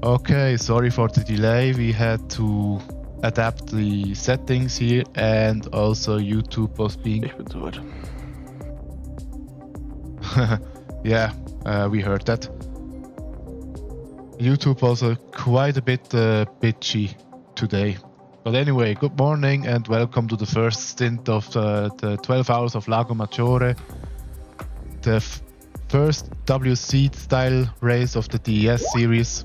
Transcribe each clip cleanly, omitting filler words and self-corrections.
Okay, sorry for the delay. We had to adapt the settings here, and also YouTube was being... Ich bin soweit. Yeah, we heard that. YouTube was quite a bit bitchy today. But anyway, good morning and welcome to the first stint of the 12 hours of Lago Maggiore, the first WC style race of the DES series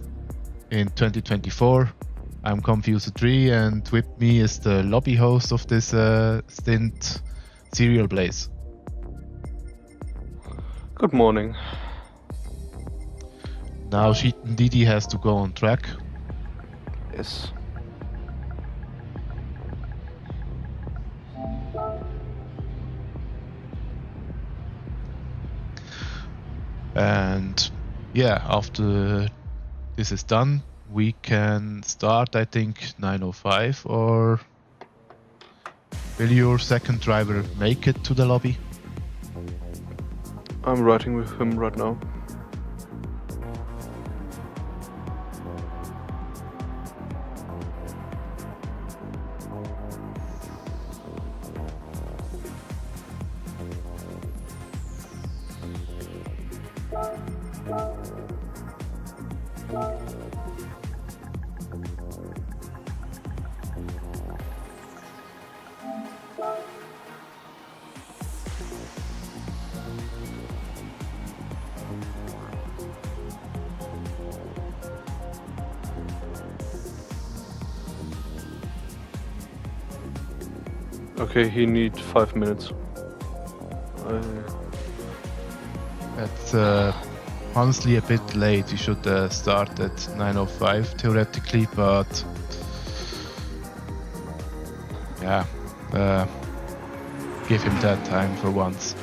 in 2024. I'm Confuser3 and with me is the lobby host of this stint, Serial Blaze. Good morning. Now Didi has to go on track. Yes. And yeah, after this is done, we can start, I think, 9:05, or will your second driver make it to the lobby? I'm writing with him right now. Okay, he needs 5 minutes. That's honestly a bit late. You should start at 9:05 theoretically, but yeah, give him that time for once.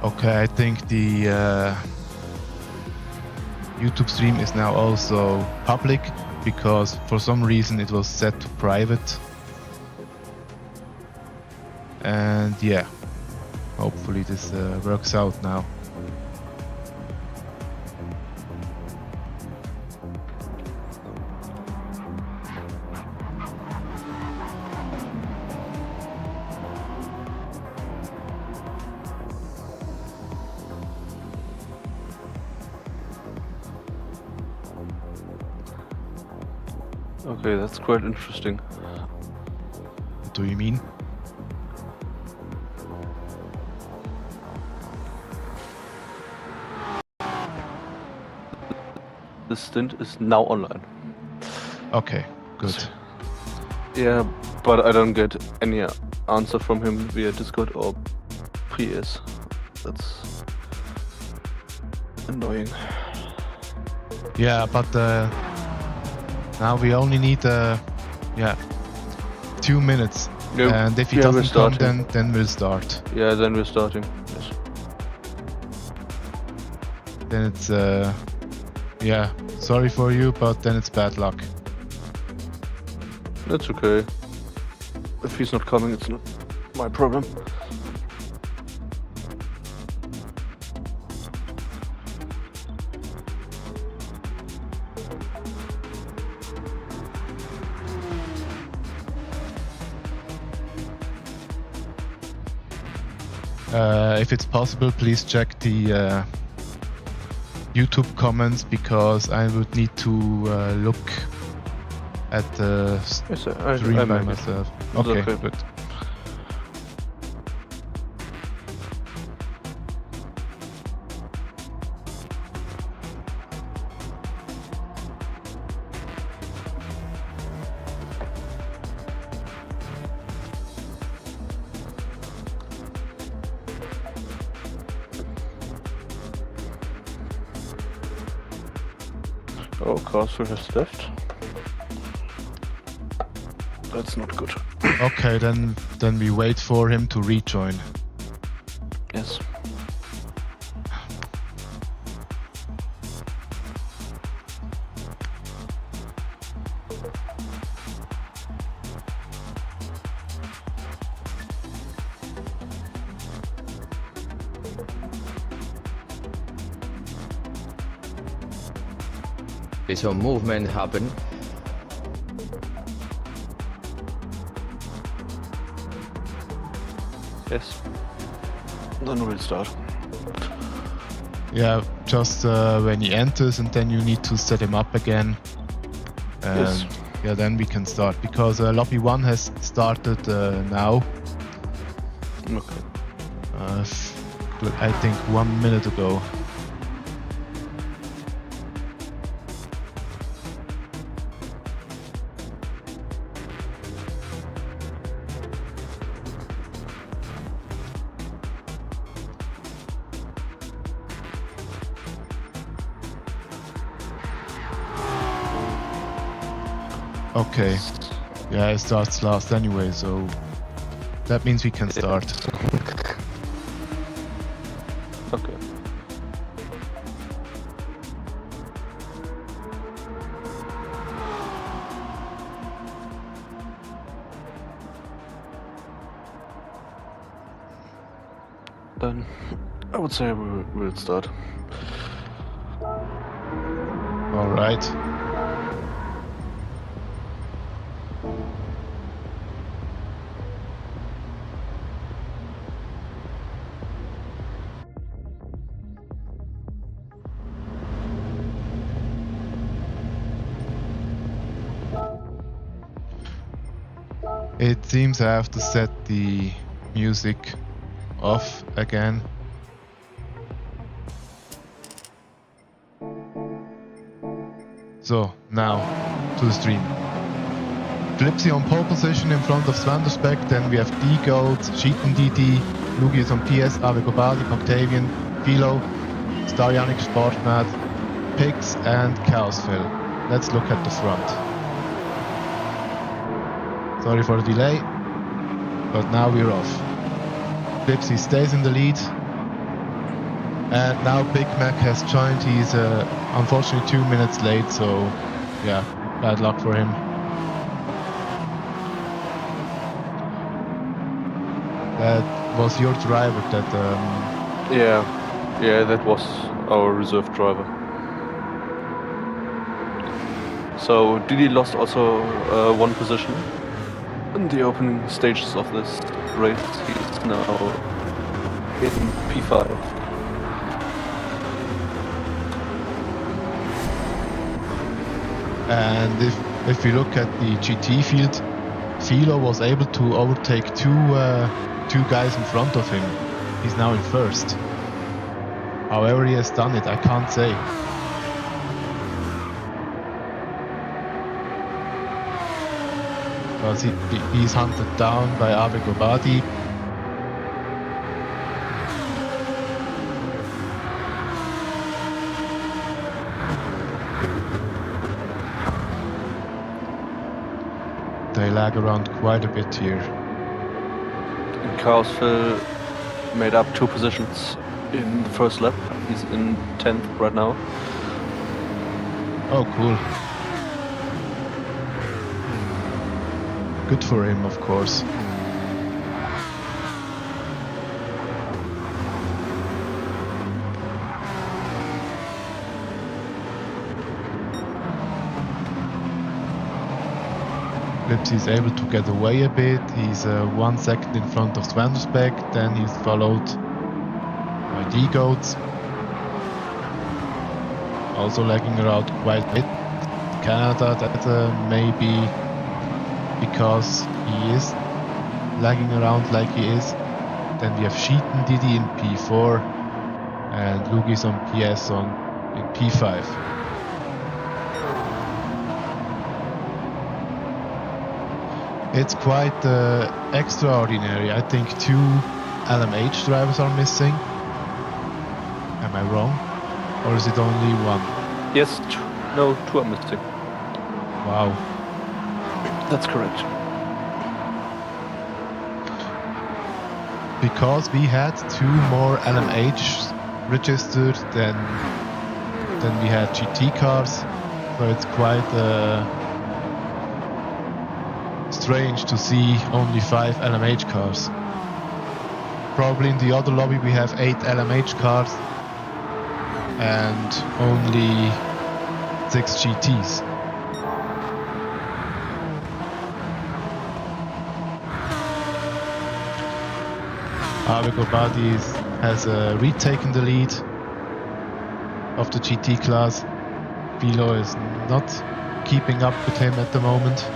Okay, I think the YouTube stream is now also public because for some reason it was set to private. And yeah, hopefully this works out now. Okay, that's quite interesting. What do you mean? The stint is now online. Okay, good. Yeah, but I don't get any answer from him via Discord or PS. That's annoying. Yeah, but now we only need Yeah. 2 minutes. Yeah, And if he yeah, we're doesn't come, starting. then we'll start. Yeah, then we're starting. Yes. Then it's yeah, sorry for you, but then it's bad luck. That's okay. If he's not coming, it's not my problem. If it's possible, please check the YouTube comments, because I would need to look at the Yes, stream I by make it. myself. It's Okay, okay. good. Oh, Castle has left. That's not good. Okay, then we wait for him to rejoin. Yes. There's some movement happen. Yes. Then we'll start. Yeah, just when he enters, and then you need to set him up again. And Yes. yeah, then we can start, because lobby 1 has started now. Okay. I think 1 minute ago. Okay. Yeah, it starts last anyway, so that means we can start. Okay. Then I would say we'll start. All right. It seems I have to set the music off again. So, now to the stream. Flipsy on pole position in front of Svandersbeck, then we have D-Gold, Cheaton DD, Lugi is on PS, Ave Gobadi, Octavian, Philo, Star Yannick Sportmad, Pix and Chaosphil. Let's look at the front. Sorry for the delay, but now we're off. Flipsy stays in the lead. And now Big Mac has joined. He's unfortunately 2 minutes late, so yeah, bad luck for him. That was your driver that... Yeah, that was our reserve driver. So Didi lost also one position in the opening stages of this race. He's now in P5. And if we look at the GT field, Philo was able to overtake two guys in front of him. He's now in first. However he has done it, I can't say. Because he's hunted down by Ave Gobadi. may lag around quite a bit here. And Carlsville made up 2 positions in the first lap. He's in 10th right now. Oh, cool. Good for him, of course. Lipsy is able to get away a bit. He's 1 second in front of Svandersbeck, then he's followed by D-Goats. Also lagging around quite a bit. Canada, that may be because he is lagging around like he is. Then we have Sheaton Didi in P4 and Lugis on PS in P5. It's quite extraordinary. I think 2 LMH drivers are missing. Am I wrong? Or is it only 1? Yes, 2 are missing. Wow. That's correct. Because we had 2 more LMH registered than we had GT cars. So it's quite strange to see only 5 LMH cars. Probably in the other lobby we have 8 LMH cars and only 6 GTs. Lago has retaken the lead of the GT class. Philo is not keeping up with him at the moment.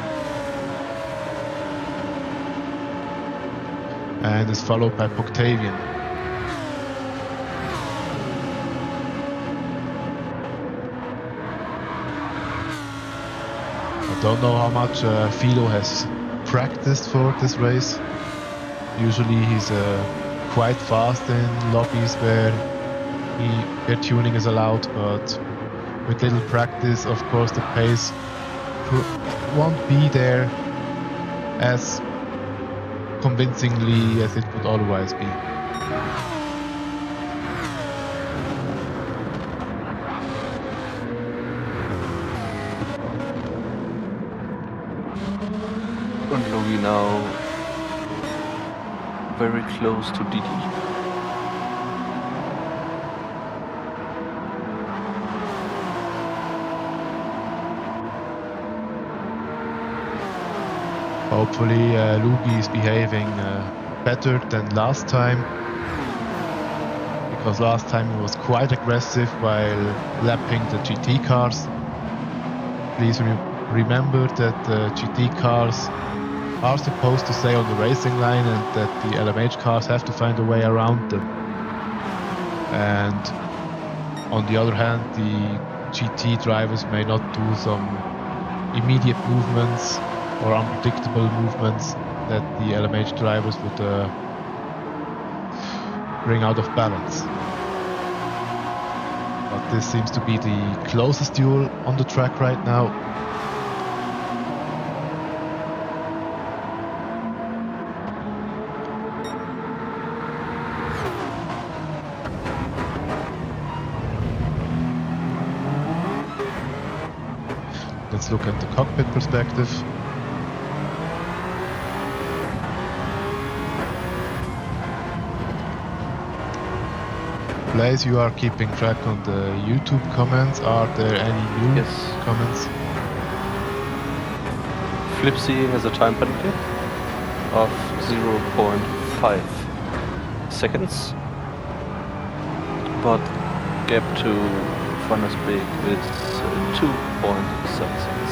And is followed by Octavian. I don't know how much Philo has practiced for this race. Usually he's quite fast in lobbies where tuning is allowed, but with little practice, of course, the pace won't be there as convincingly as it would otherwise be. And Logi now very close to Didi. Hopefully Lugi is behaving better than last time, because last time he was quite aggressive while lapping the GT cars. Please remember that the GT cars are supposed to stay on the racing line and that the LMH cars have to find a way around them. And on the other hand, the GT drivers may not do some immediate movements or unpredictable movements that the LMH drivers would bring out of balance. But this seems to be the closest duel on the track right now. Let's look at the cockpit perspective. Blaze, you are keeping track on the YouTube comments. Are there any new comments? Flipsy has a time penalty of 0.5 seconds, but gap to Vandersbeek is 2.7 seconds.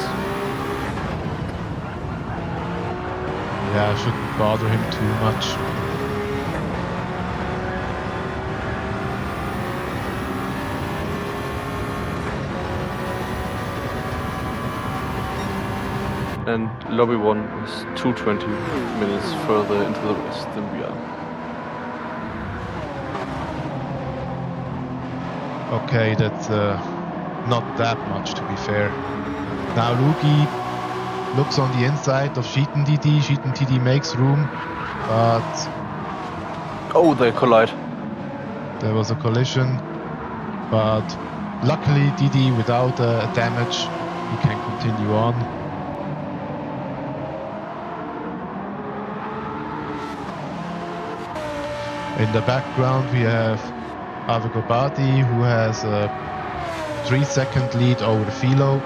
Yeah, I shouldn't bother him too much. And lobby 1 is 220 minutes further into the race than we are. Okay, that's not that much, to be fair. Now Lugi looks on the inside of Sheetan DD. Sheetan DD makes room, but Oh, they collide. there was a collision. But luckily, DD without damage, he can continue on. In the background, we have Avegobadi, who has a 3-second lead over Philo.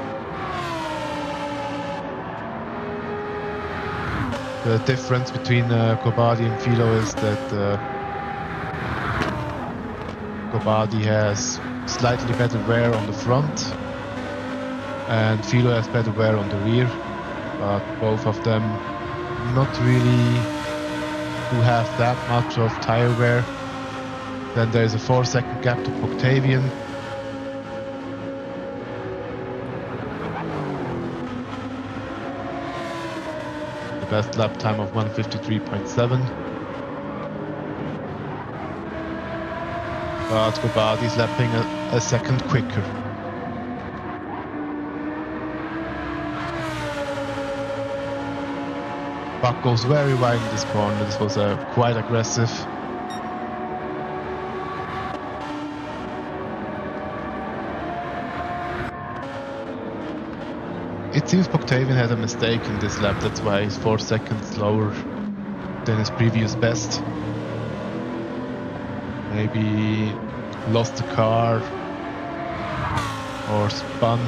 The difference between Gobadi and Philo is that Gobadi has slightly better wear on the front and Philo has better wear on the rear, but both of them not really do have that much of tire wear. Then there is a 4-second gap to Octavian. The best lap time of 1:53.7. But Gobadi is lapping a second quicker. Buck goes very wide in this corner. This was quite aggressive. It seems Octavian had a mistake in this lap, that's why he's 4 seconds lower than his previous best. Maybe lost the car or spun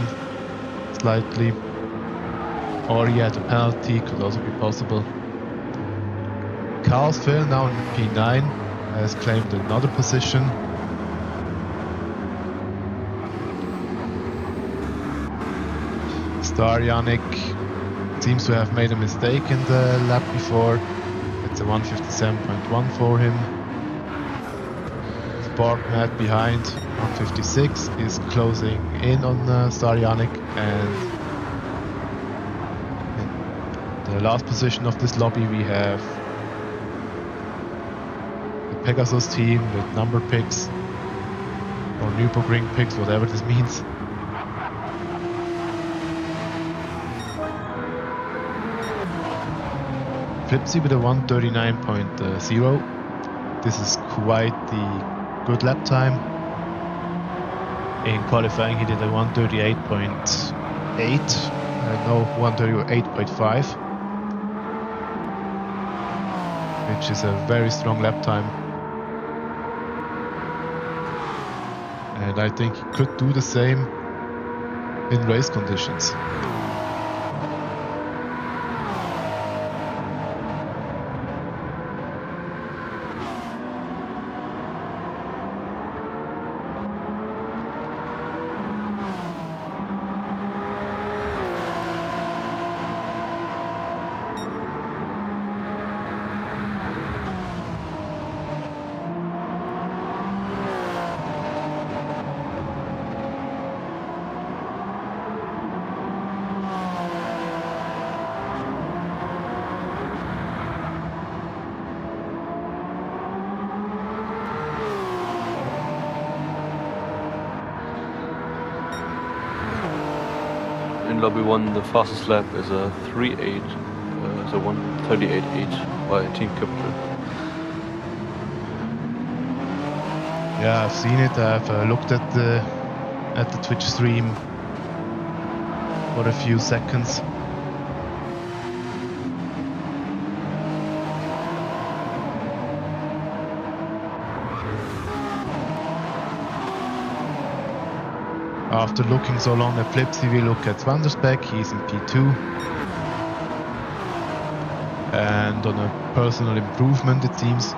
slightly, or he had a penalty, could also be possible. Carlsville now in P9 has claimed another position. Star Yannick seems to have made a mistake in the lap before. It's a 1:57.1 for him. Spark Matt behind 1:56 is closing in on Star Yannick, and in the last position of this lobby we have the Pegasus team with number picks or Nürburgring picks, whatever this means. Flipsy with a 1:39.0. This is quite the good lap time. In qualifying he did a 1:38.8, no, 1:38.5, which is a very strong lap time. And I think he could do the same in race conditions. In Lobby 1, the fastest lap is a 3.8, so 1:38.8 by Team Capital. Yeah, I've seen it. I've looked at the Twitch stream for a few seconds. After looking so long at Flipsy, we look at Vandersbeck. He's in P2. And on a personal improvement, it seems.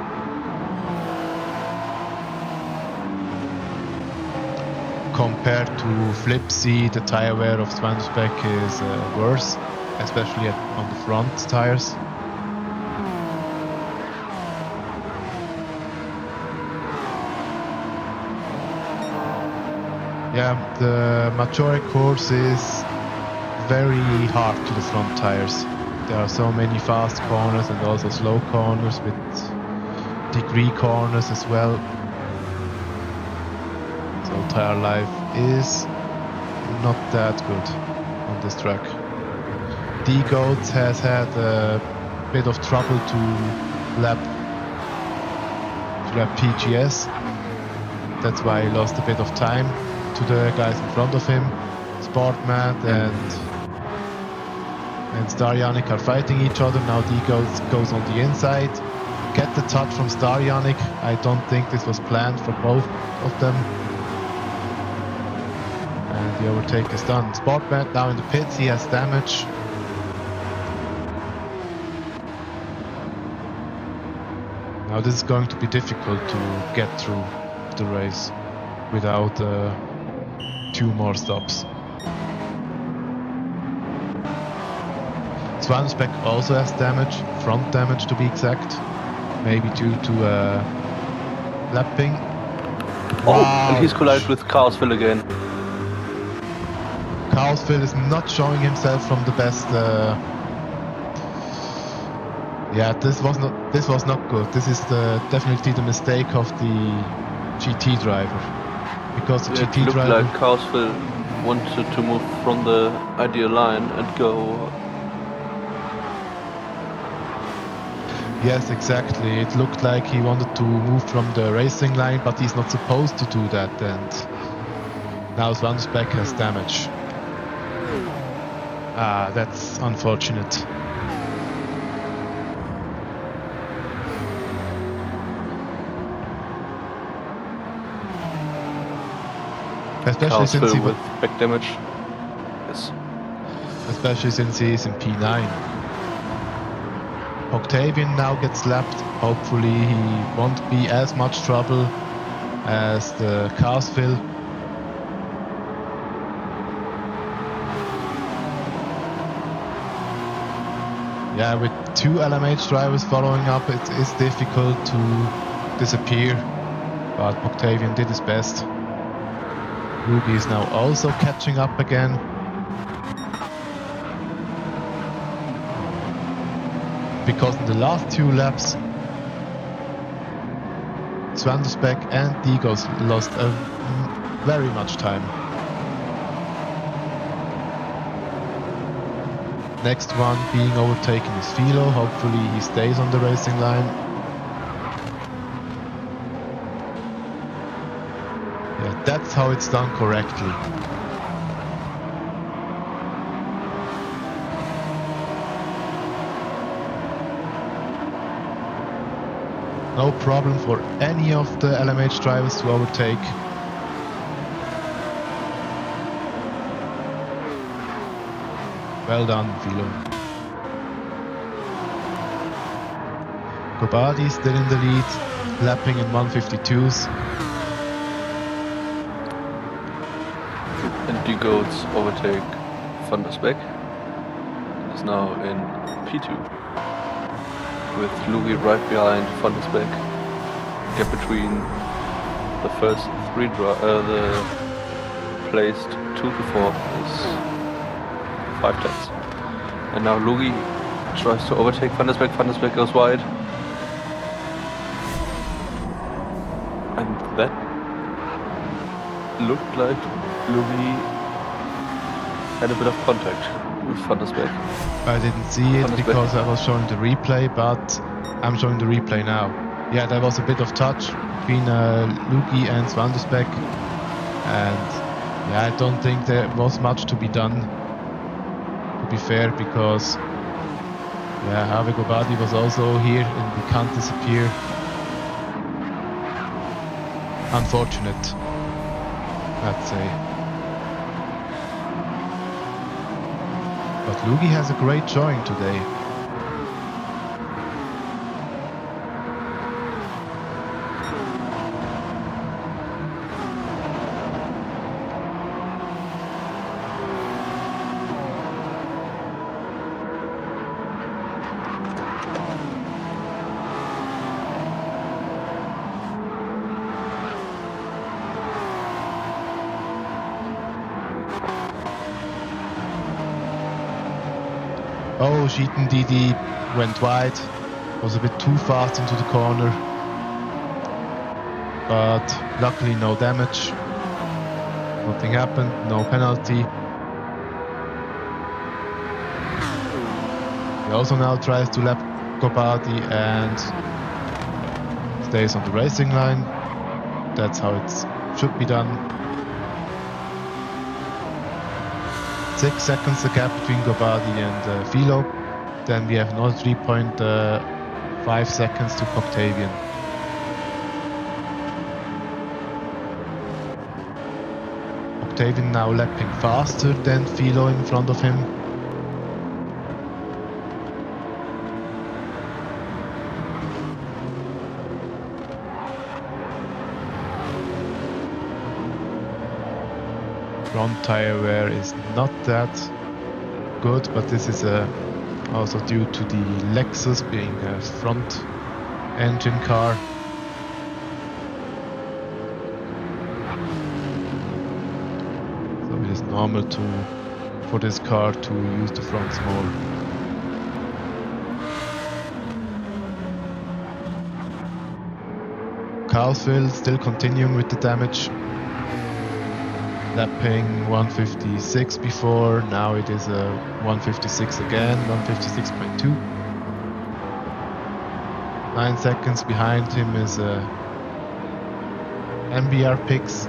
Compared to Flipsy, the tire wear of Vandersbeck is worse, especially on the front tires. Yeah, the Maggiore course is very hard to the front tires. There are so many fast corners and also slow corners with degree corners as well. So tire life is not that good on this track. D-Goats has had a bit of trouble to lap PGS. That's why he lost a bit of time to the guys in front of him. Sportman and Star Yannick are fighting each other. Now D-Goats goes on the inside. Get the touch from Star Yannick. I don't think this was planned for both of them. And the overtake is done. Sportman now in the pits, he has damage. Now this is going to be difficult to get through the race without 2 more stops. Swansbeck also has damage, front damage to be exact, maybe due to lapping. Oh, and he's collided with Chaosville again. Chaosville is not showing himself from the best. Yeah, this was not good. This is definitely the mistake of the GT driver, because the It GT looked driver. like Chaosville wanted to move from the ideal line and go. Yes, exactly. It looked like he wanted to move from the racing line, but he's not supposed to do that. And now Swansbeck has damage. Ah, that's unfortunate. Especially since he Chaosville with back damage. Yes. Especially since he is in P9. Octavian now gets lapped. Hopefully he won't be as much trouble as the Carsville. Yeah, with 2 LMH drivers following up, it is difficult to disappear. But Octavian did his best. Ruby is now also catching up again. Because in the last 2 laps, Swandersbeck and Digos lost very much time. Next one being overtaken is Philo. Hopefully he stays on the racing line. Yeah, that's how it's done correctly. No problem for any of the LMH drivers to overtake. Well done, Philo. Gobadi still in the lead, lapping in 152s. And D-Goats overtake Thundersbeck. Is now in P2. With Lugi right behind Thundersbeck. Gap between the first 3 the placed 2 to 4 is 5 tenths. And now Lugi tries to overtake Thundersbeck. Thundersbeck goes wide. And that looked like Lugi had a bit of contact with Thundersbeck. I didn't see it because I was showing the replay, but I'm showing the replay now. Yeah, there was a bit of touch between Lugi and Swandersbeck, and yeah, I don't think there was much to be done, to be fair, because yeah, Harvey Gobadi was also here and we can't disappear. Unfortunate, I'd say. But Lugi has a great showing today. Oh, Sheetan DD went wide, was a bit too fast into the corner, but luckily no damage, nothing happened, no penalty. He also now tries to lap Gobadi and stays on the racing line. That's how it should be done. 6 seconds the gap between Gobadi and Philo. Then we have another 3.5 seconds to Octavian. Octavian now lapping faster than Philo in front of him. Front tire wear is not that good, but this is also due to the Lexus being a front engine car. So it is normal for this car to use the fronts more. Carlsville still continuing with the damage. Lapping 156 before, now it is 156 again, 156.2. 9 seconds behind him is MBR Pix,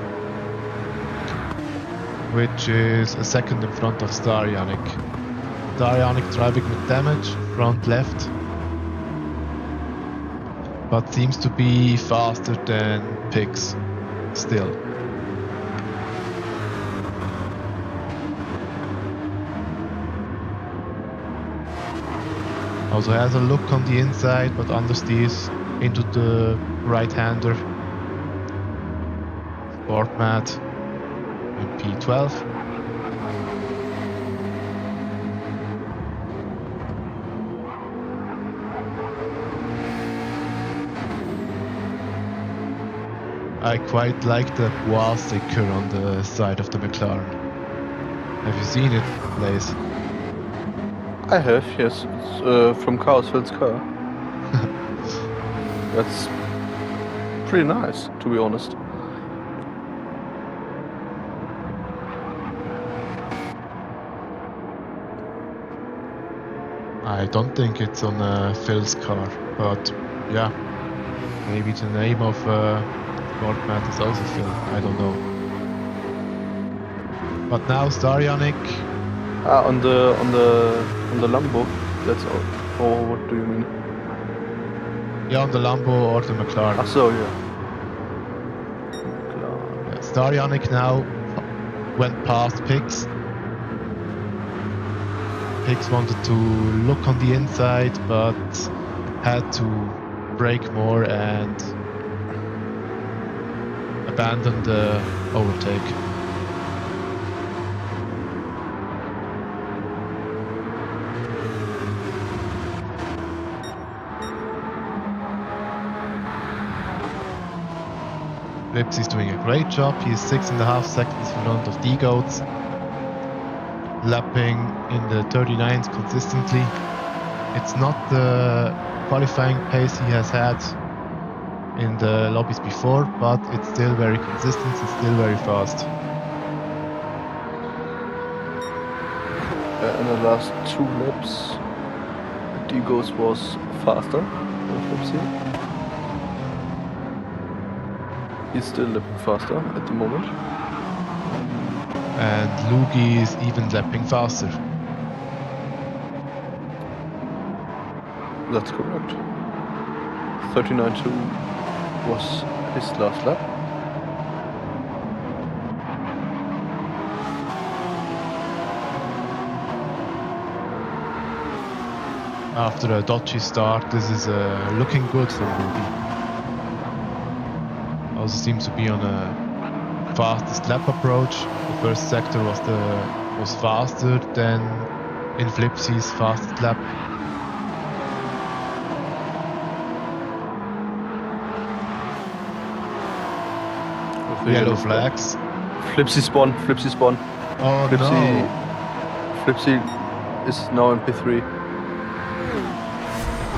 which is a second in front of Starjanic. Starjanic driving with damage, front left, but seems to be faster than Pix still. Also has a look on the inside, but understeers into the right-hander. Sportmat in P12. I quite like the Bois sticker on the side of the McLaren. Have you seen it, Blaze? I have, yes. It's from Carlsville's car. That's pretty nice, to be honest. I don't think it's on Phil's car, but yeah, maybe the name of Sportmat is also Phil. I don't know. But now Starjanic. On the Lambo. That's all. Or what do you mean? Yeah, on the Lambo or the McLaren. So yeah. Yeah, Starjanic now went past Pix. Pix wanted to look on the inside, but had to brake more and abandon the overtake. Lipsy's doing a great job. He's 6.5 seconds in front of D-Goats, lapping in the 39s consistently. It's not the qualifying pace he has had in the lobbies before, but it's still very consistent, it's still very fast. In the last 2 laps, D-Goats was faster than Lipsy. He's still lapping faster at the moment. And Lugi is even lapping faster. That's correct. 39.2 was his last lap. After a dodgy start, this is looking good for Lugi. Also seems to be on a fastest lap approach. The first sector was faster than in Flipsy's fastest lap. Yellow flags. Flipsy spawn. Oh Flipsy, no! Flipsy is now in P3.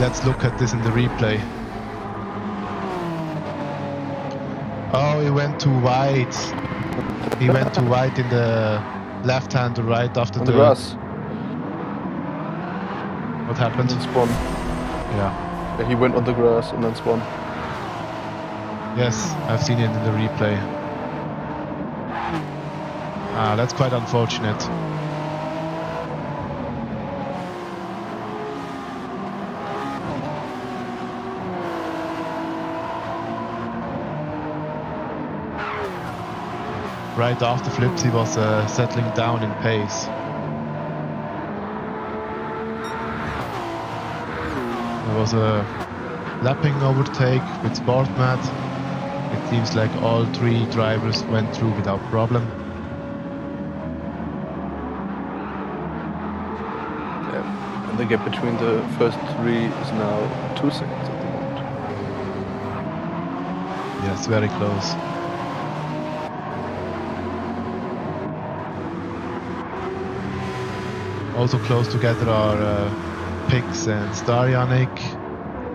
Let's look at this in the replay. Oh, he went too wide. He went too wide in the left-hander right after On the grass. What happened? And spun. Yeah. Yeah, he went on the grass and then spun. Yes, I've seen it in the replay. Ah, that's quite unfortunate. Right after flips, he was settling down in pace. There was a lapping overtake with sport mat. It seems like all three drivers went through without problem. Yeah. And the gap between the first three is now 2 seconds at the moment. Yes, very close. Also close together are Pix and Starjanik.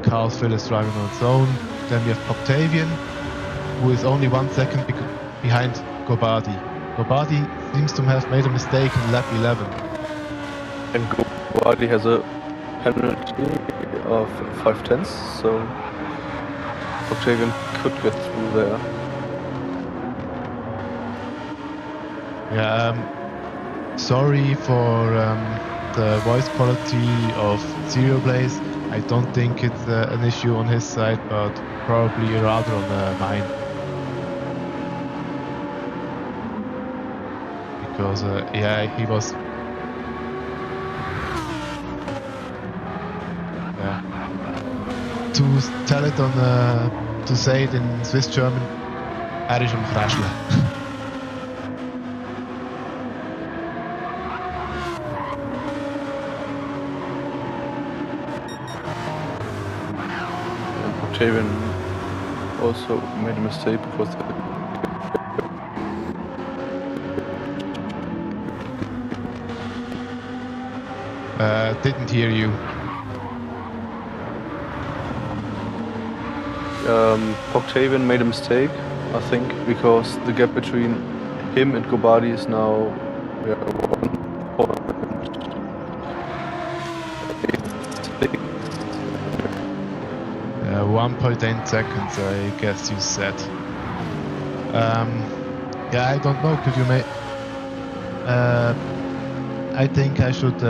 Carlsville is driving on its own. Then we have Octavian, who is only 1 second behind Gobadi. Gobadi seems to have made a mistake in lap 11. And Gobadi has a penalty of 5/10, so Octavian could get through there. Yeah, sorry for the voice quality of Serial Blaze. I don't think it's an issue on his side, but probably rather on mine. Because, yeah, he was... Yeah. To tell it on... to say it in Swiss German, ist am Krascheln. Octavian also made a mistake because didn't hear you. Octavian made a mistake, I think, because the gap between him and Gobadi is now 1.8 seconds, I guess you said. Yeah, I don't know. Could you make? I think I should.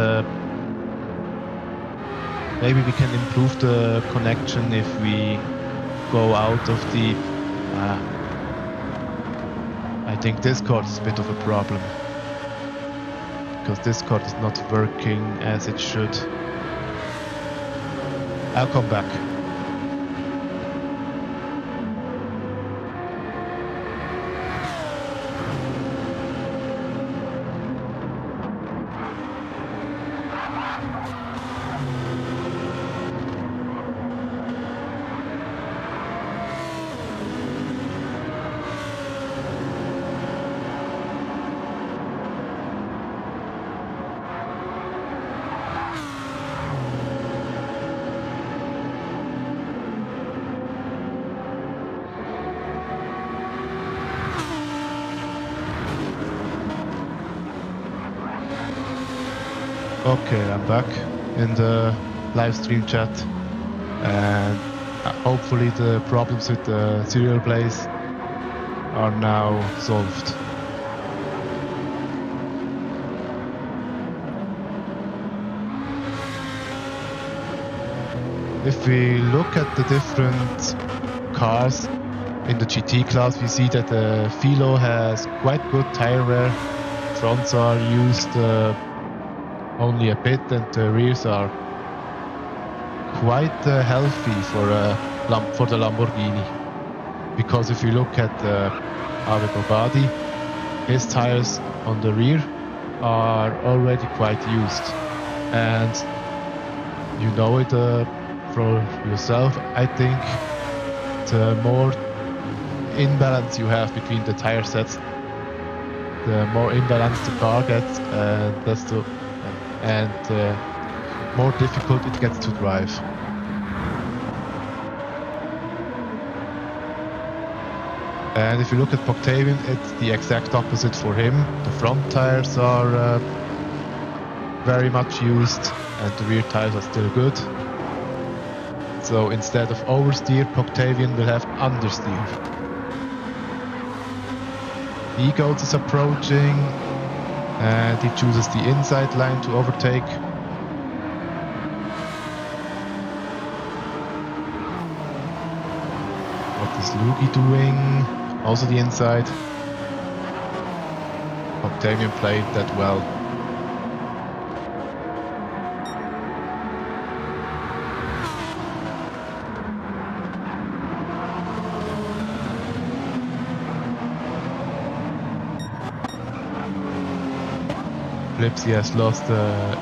Maybe we can improve the connection if we go out of the. I think Discord is a bit of a problem because Discord is not working as it should. I'll come back. Okay, I'm back in the live stream chat, and hopefully the problems with the Serial Blaze are now solved. If we look at the different cars in the GT class, we see that the Philo has quite good tire wear. Fronts are used only a bit, and the rears are quite healthy for the Lamborghini. Because if you look at Lago Body, his tires on the rear are already quite used, and you know it for yourself. I think the more imbalance you have between the tire sets, the more imbalanced the car gets, and more difficult it gets to drive. And if you look at Octavian, it's the exact opposite for him. The front tires are very much used. and the rear tires are still good. So instead of oversteer, Octavian will have understeer. Eagles is approaching and he chooses the inside line to overtake. What is Lugi doing? Also the inside. Octavian played that well. Flipsy has lost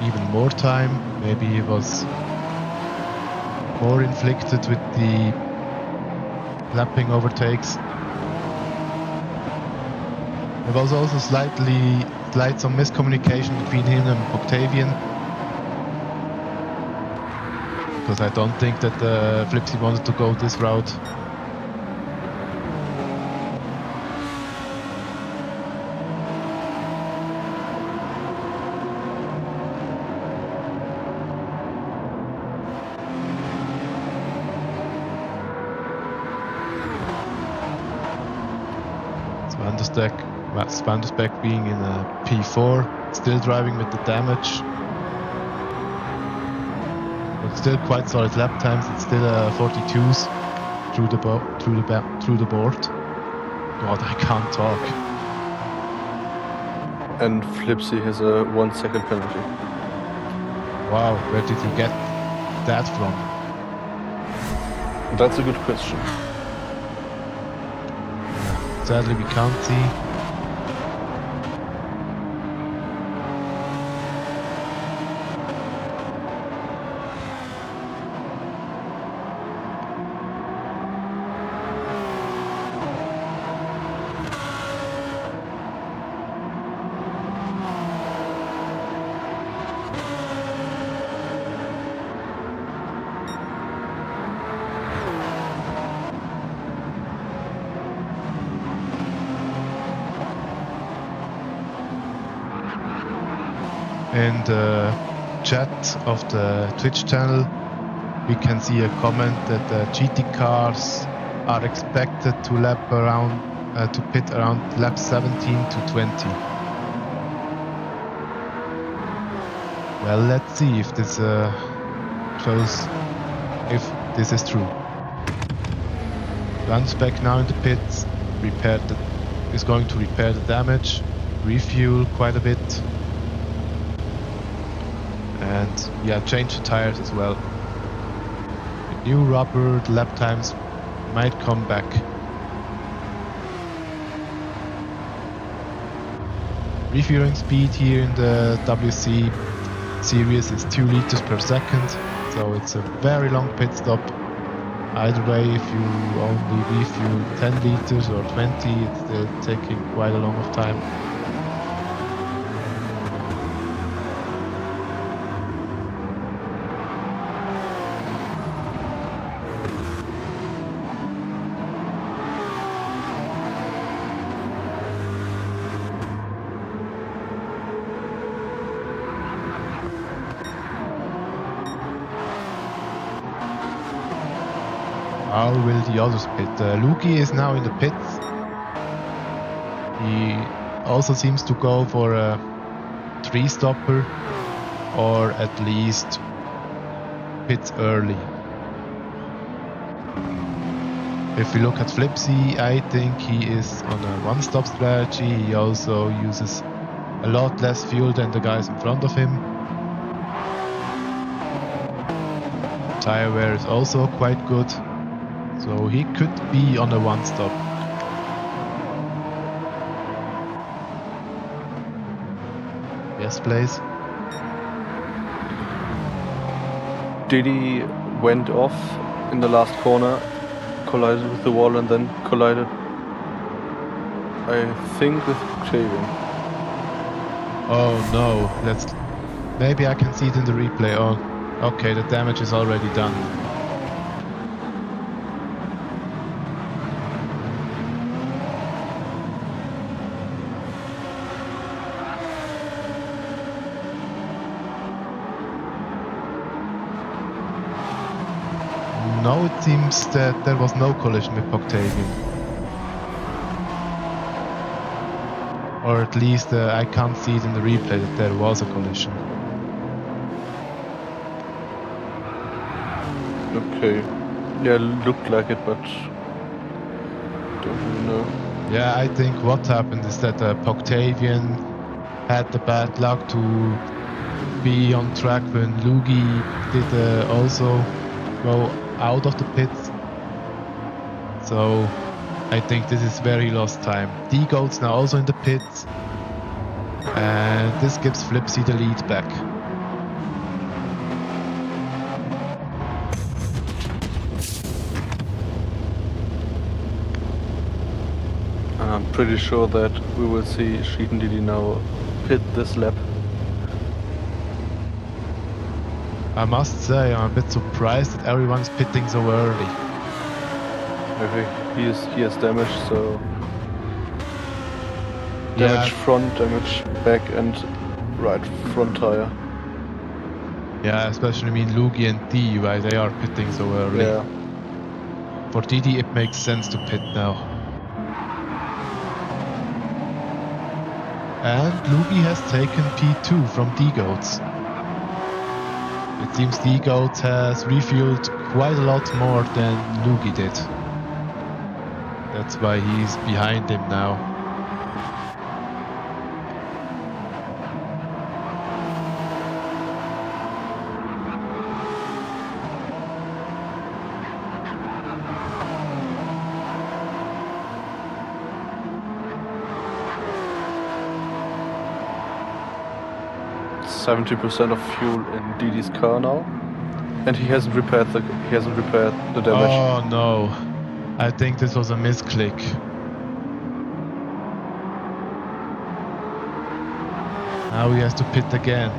even more time. Maybe he was more inflicted with the lapping overtakes. There was also some miscommunication between him and Octavian. Because I don't think that Flipsy wanted to go this route. Spandersbeck being in a P4, still driving with the damage. But still quite solid lap times. It's still 42s through the board. God, I can't talk. And Flipsy has a 1 second penalty. Wow, where did he get that from? That's a good question. Sadly, we can't see. In the chat of the Twitch channel, we can see a comment that the GT cars are expected to pit around lap 17 to 20. Well, let's see if this shows if this is true. Landsbeck now in the pits, is going to repair the damage, refuel quite a bit. And yeah, change the tires as well. With new rubber, the lap times might come back. Refueling speed here in the WC series is 2 liters per second, so it's a very long pit stop. Either way, if you only refuel 10 liters or 20, it's still taking quite a long of time. How will the others pit? Luki is now in the pits. He also seems to go for a 3-stopper or at least pits early. If we look at Flipsy, I think he is on a 1-stop strategy. He also uses a lot less fuel than the guys in front of him. Tire wear is also quite good. So he could be on a 1-stop. Yes, please. Diddy went off in the last corner, collided with the wall and then collided, I think, with Octavian. Oh no, maybe I can see it in the replay. Oh, okay, the damage is already done. now it seems that there was no collision with Octavian. Or at least I can't see it in the replay that there was a collision. Okay. Yeah, looked like it, but don't really know. Yeah, I think what happened is that Octavian had the bad luck to be on track when Lugi did also go out of the pits. So I think this is where he lost time. D-Goat's now also in the pits. And this gives Flipsy the lead back. I'm pretty sure that we will see Sheetan Didi now pit this lap. I must say, I'm a bit surprised that everyone's pitting so early. Maybe he has damage, so damage front, damage back, and right front tire. Yeah, especially Lugi and D, why they are pitting so early. Yeah. For Didi, it makes sense to pit now. And Lugi has taken P2 from D-Goats. It seems D-Goats has refueled quite a lot more than Lugi did. That's why he's behind him now. 70% of fuel in Didi's car now, and he hasn't repaired the damage. Oh no, I think this was a misclick. Now he has to pit again.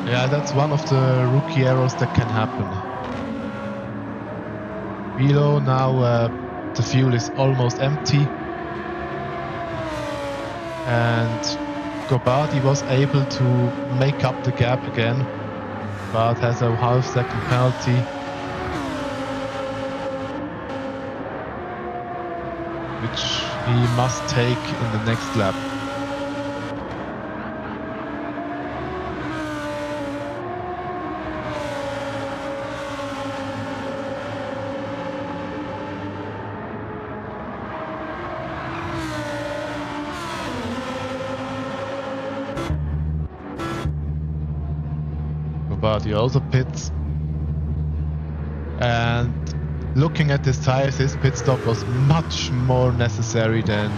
Yeah, that's one of the rookie errors that can happen. Below now the fuel is almost empty. And Gobadi was able to make up the gap again, but has a half-second penalty. Which he must take in the next lap. He also pits, and looking at his tires, his pit stop was much more necessary than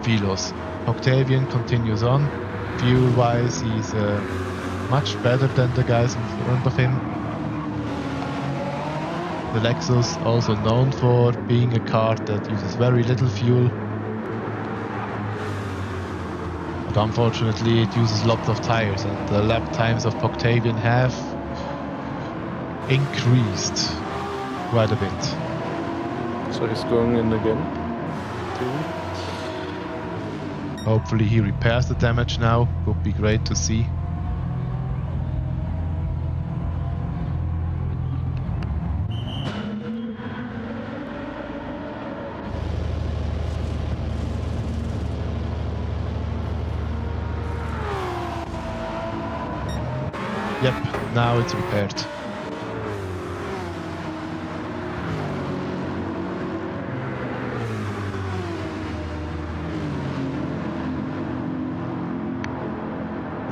Philo's. Octavian continues on. Fuel wise, he's much better than the guys in front of him. The Lexus also known for being a car that uses very little fuel, but unfortunately it uses lots of tires, and the lap times of Octavian have increased quite a bit. So he's going in again. Hopefully he repairs the damage now. Would be great to see. Yep, now it's repaired.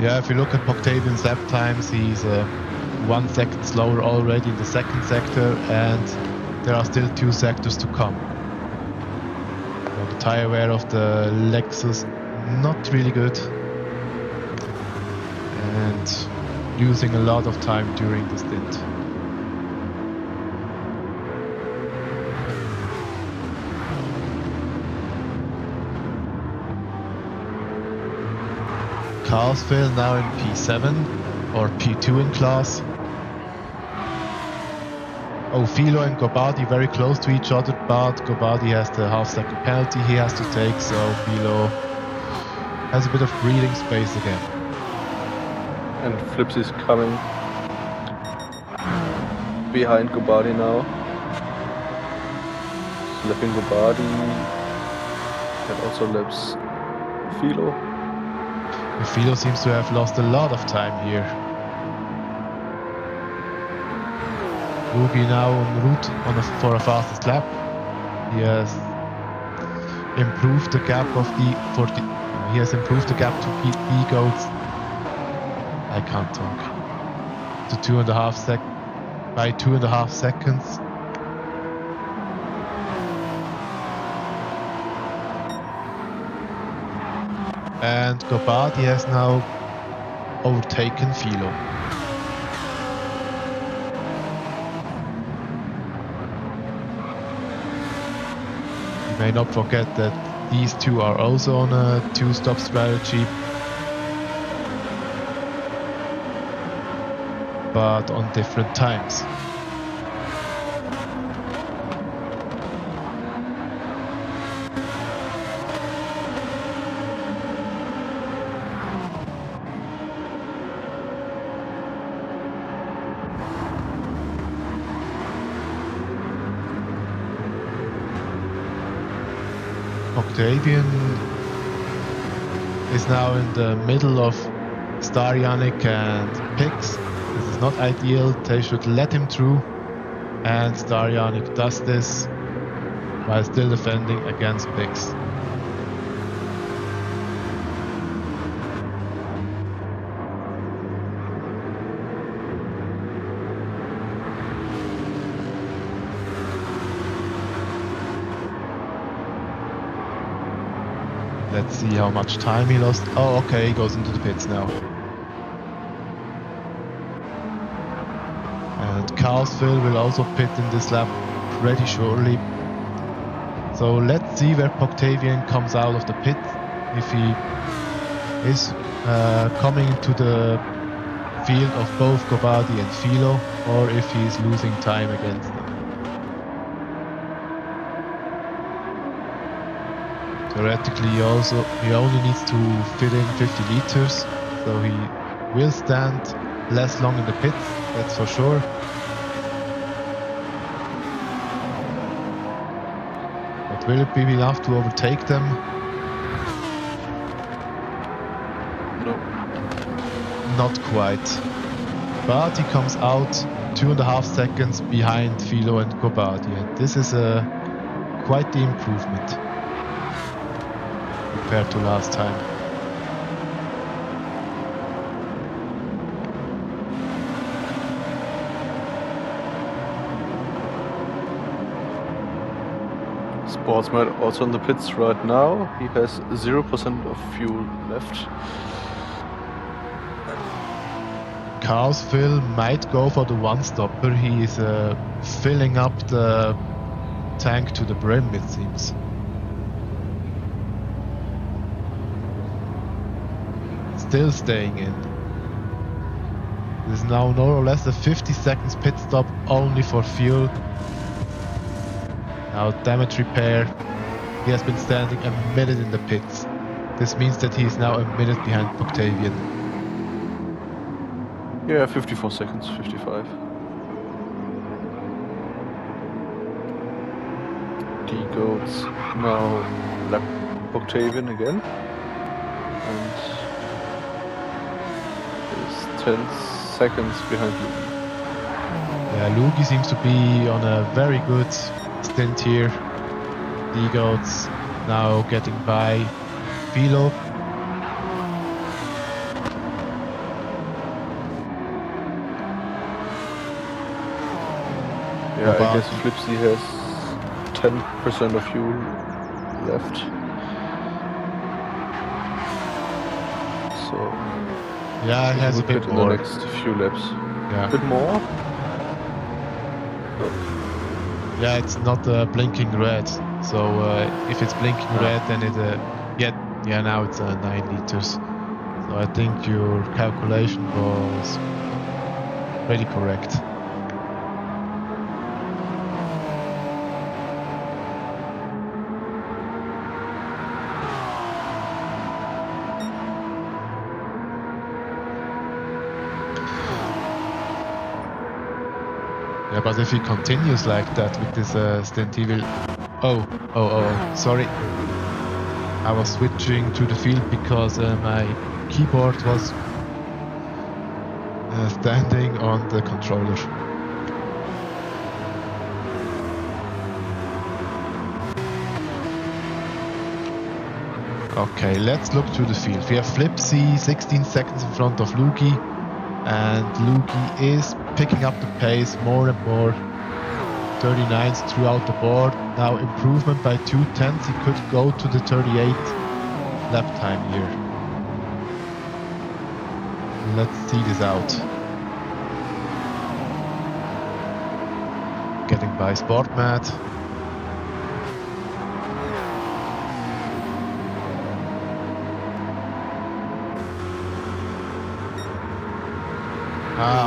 Yeah, if you look at Octavian's lap times, he's 1 second slower already in the second sector, and there are still 2 sectors to come. So the tire wear of the Lexus not really good, and losing a lot of time during the stint. Carlsville now in P7 or P2 in class. Oh, Philo and Gobadi very close to each other, but Gobadi has the half-second penalty he has to take, so Philo has a bit of breathing space again. And Flips is coming. behind Gobadi now. Lapping Gobadi. And also laps Philo. Philo seems to have lost a lot of time here. Lugi now en route for a fastest lap. He has improved the gap he has improved the gap to E-Goats. I can't talk. To 2.5 by 2.5 seconds. And Gobadi has now overtaken Philo. You may not forget that these two are also on a 2-stop strategy, but on different times. Octavian is now in the middle of Starjanik and Pix. This is not ideal. They should let him through. And Starjanik does this while still defending against Pix. Let's see how much time he lost. Oh, okay, he goes into the pits now. And Carlsville will also pit in this lap pretty shortly. So let's see where Octavian comes out of the pit. If he is coming to the field of both Gobadi and Philo, or if he's losing time against them. Theoretically, he only needs to fit in 50 liters, so he will stand less long in the pits, that's for sure. But will it be enough to overtake them? No. Not quite. But he comes out 2.5 seconds behind Philo and Gobadi, and this is quite the improvement compared to last time. Sportsman also in the pits right now. He has 0% of fuel left. Carlsville might go for the one-stopper. He is filling up the tank to the brim, it seems. Still staying in. There's now more or less a 50 seconds pit stop only for fuel. Now damage repair. He has been standing a minute in the pits. This means that he is now a minute behind Octavian. Yeah, 54 seconds, 55. D-Goats now lap Octavian again. And is 10 seconds behind Lugi. Yeah, Lugi seems to be on a very good stint here. D-Goats now getting by Philo. Yeah, I guess Flipsy has 10% of fuel left. So yeah, he has a bit in more. the next few laps. Yeah. A bit more? Yeah, it's not blinking red. So if it's blinking red, then it now it's 9 liters. So I think your calculation was pretty correct. Yeah, but if he continues like that with this stint, he will... Oh, sorry. I was switching to the field because my keyboard was standing on the controller. Okay, let's look through the field. We have Flipsy 16 seconds in front of Lugi, and Lugi is picking up the pace more and more. 39s throughout the board. Now improvement by 2/10. He could go to the 38 lap time here. Let's see this out. Getting by Sportmat.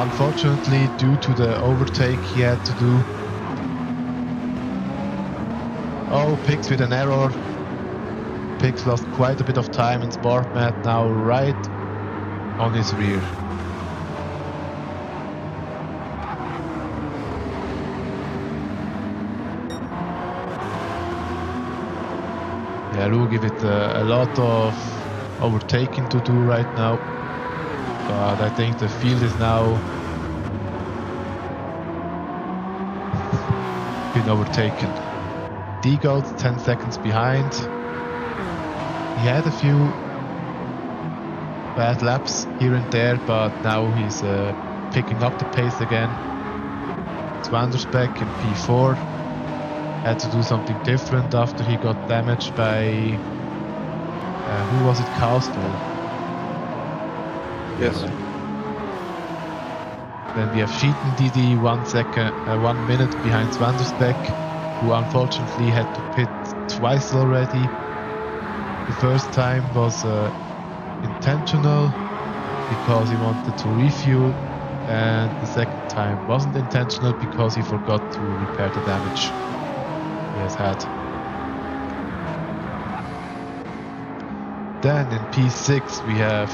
Unfortunately, due to the overtake he had to do. Oh, Pix with an error. Pix lost quite a bit of time in Sportmat, now right on his rear. Yeah, Lugi with a lot of overtaking to do right now. But I think the field is now been overtaken. D-Goat's 10 seconds behind. He had a few bad laps here and there, but now he's picking up the pace again. Zwandersbeck in P4 had to do something different after he got damaged by who was it? Cowsville. Yes. Then we have Sheaton DD 1 minute behind Zwandersbeck, who unfortunately had to pit twice already. The first time was intentional because he wanted to refuel, and the second time wasn't intentional because he forgot to repair the damage he has had. Then in P6 we have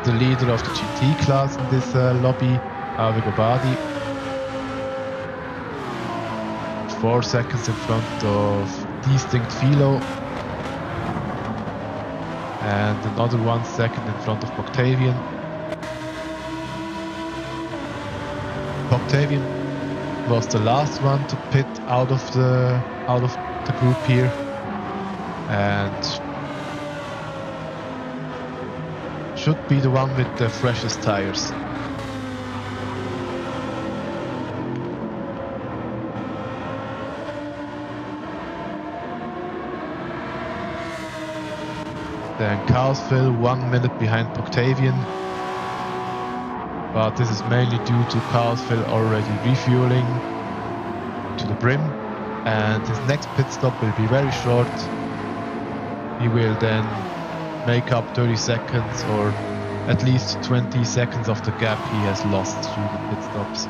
the leader of the GT class in this lobby, Avi Gobadi. 4 seconds in front of Distinct Philo. And another 1 second in front of Octavian. Octavian was the last one to pit out of the group here, and should be the one with the freshest tires. Then Carlsville 1 minute behind Octavian, but this is mainly due to Carlsville already refueling to the brim, and his next pit stop will be very short. He will then make up 30 seconds or at least 20 seconds of the gap he has lost through the pit stops.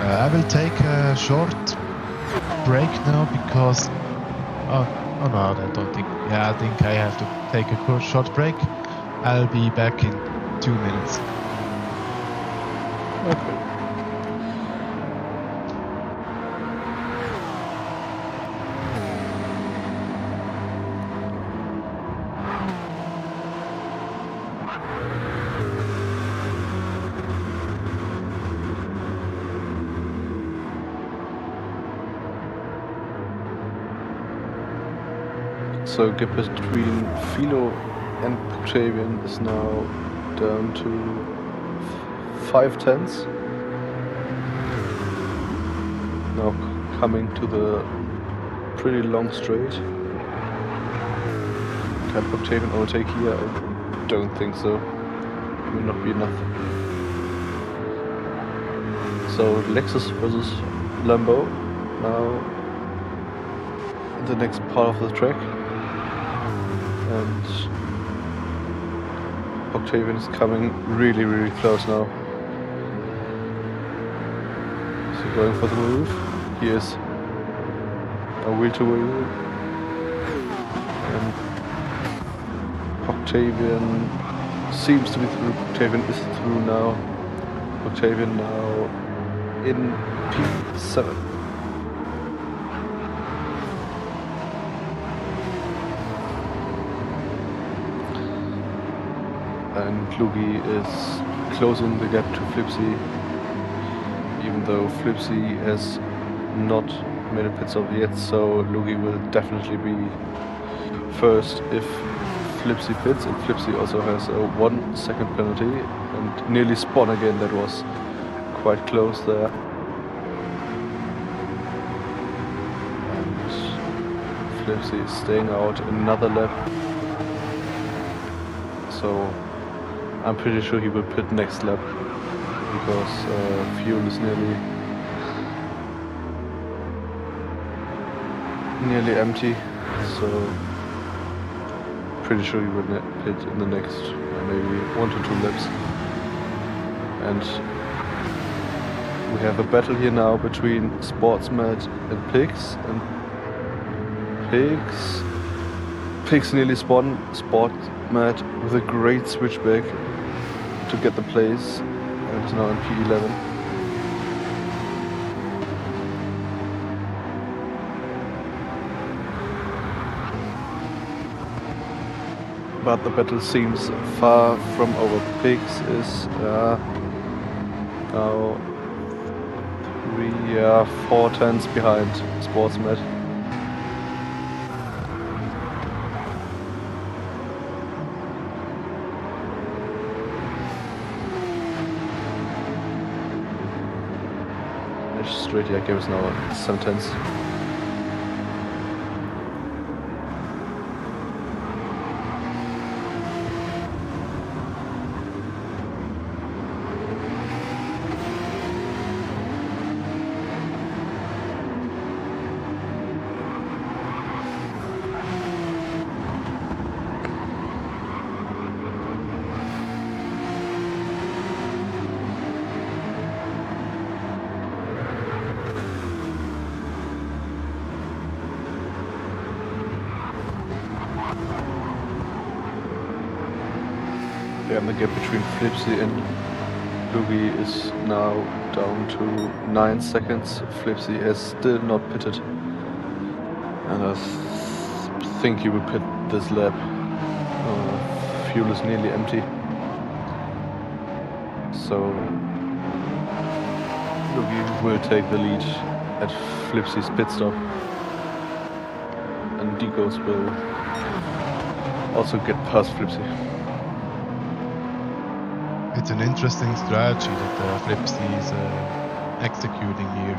I will take a short break now because oh no, I don't think. Yeah, I think I have to take a short break. I'll be back in 2 minutes. Okay. So gap between Philo and Octavian is now down to 5/10. Now coming to the pretty long straight. Can Octavian overtake here? I don't think so. It will not be enough. So Lexus versus Lambo now in the next part of the track. And Octavian is coming really, really close now. So going for the move. He is a wheel to wheel. And Octavian seems to be through. Octavian is through now. Octavian now in P7. And Lugi is closing the gap to Flipsy, even though Flipsy has not made a pit stop yet, so Lugi will definitely be first if Flipsy pits, and Flipsy also has a 1 second penalty and nearly spun again. That was quite close there. And Flipsy is staying out another lap, so I'm pretty sure he will pit next lap because fuel is nearly empty, so pretty sure he will pit in the next maybe 1 to 2 laps. And we have a battle here now between Sportsmat and Pigs, and Pigs nearly spun Sportsmat with a great switchback to get the place, and is now in P11. But the battle seems far from over. Pigs is now 4 tenths behind Sportsmat. Straight gap is now 7 tenths. Yeah, and the gap between Flipsy and Lugi is now down to 9 seconds. Flipsy has still not pitted, and I think he will pit this lap. Fuel is nearly empty, so Lugi will take the lead at Flipsy's pit stop, and Digos will also get past Flipsy. It's an interesting strategy that Flipsy is executing here.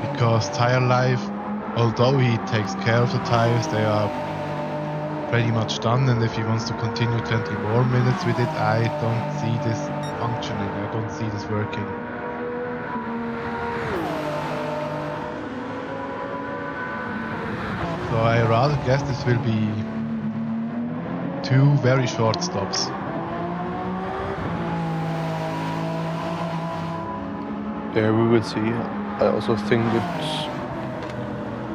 Because tire life, although he takes care of the tires, they are pretty much done, and if he wants to continue 20 more minutes with it, I don't see this functioning, I don't see this working. So I rather guess this will be 2 very short stops. Yeah, we will see. I also think it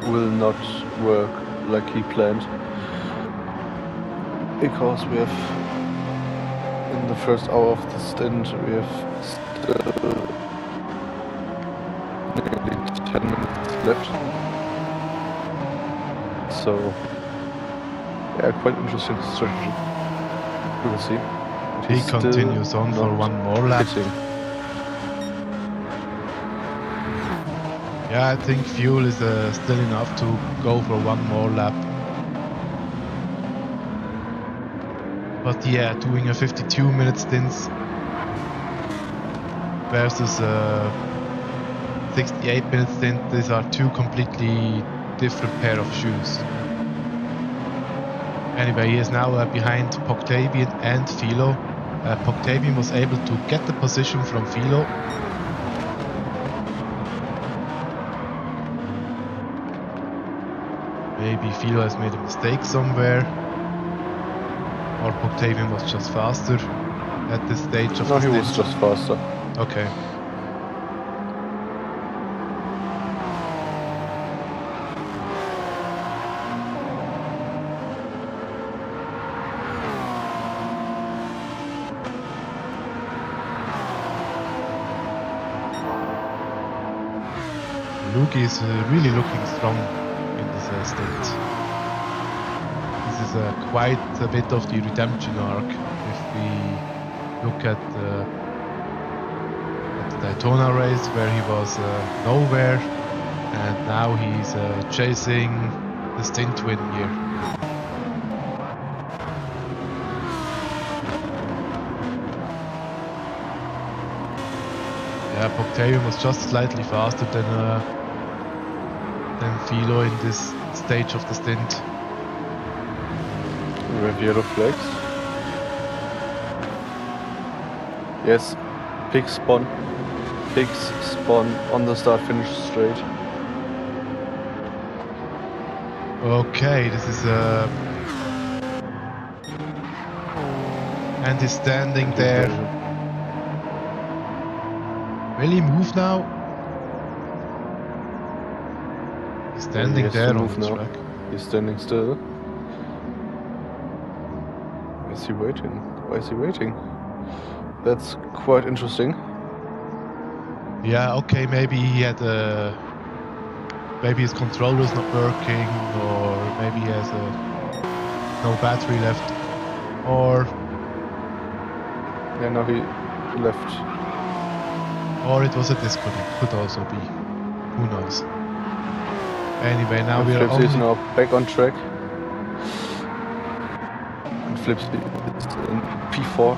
will not work like he planned, because we have, in the first hour of the stint, we have still nearly 10 minutes left. So, yeah, quite interesting strategy. We will see. But He he's continues still on for not 1 more lap. pitting. Yeah, I think fuel is still enough to go for 1 more lap. But yeah, doing a 52-minute stint versus a 68-minute stint, these are 2 completely different pair of shoes. Anyway, he is now behind Poctavian and Philo. Poctavian was able to get the position from Philo. Maybe Philo has made a mistake somewhere, or Poctavian was just faster at this stage of No, the he was stint. just faster. Okay. Luke is really looking strong in this stint. This is quite a bit of the redemption arc if we look at the Daytona race where he was nowhere, and now he's chasing the stint win here. Yeah, Octavian was just slightly faster than Philo in this stage of the stint. We have yellow flags. Yes, pigs spawn on the start finish straight. Okay, this is and he's standing there. Will he move now? He's standing there on the track. He's standing still. Is he waiting? Why is he waiting? That's quite interesting. Yeah, okay, maybe he had maybe his controller's not working, or maybe he has no battery left, or yeah, now he left. Or it was a disconnect, could also be. Who knows? Anyway, now we are Flips is now back on track. And Flips is in P4.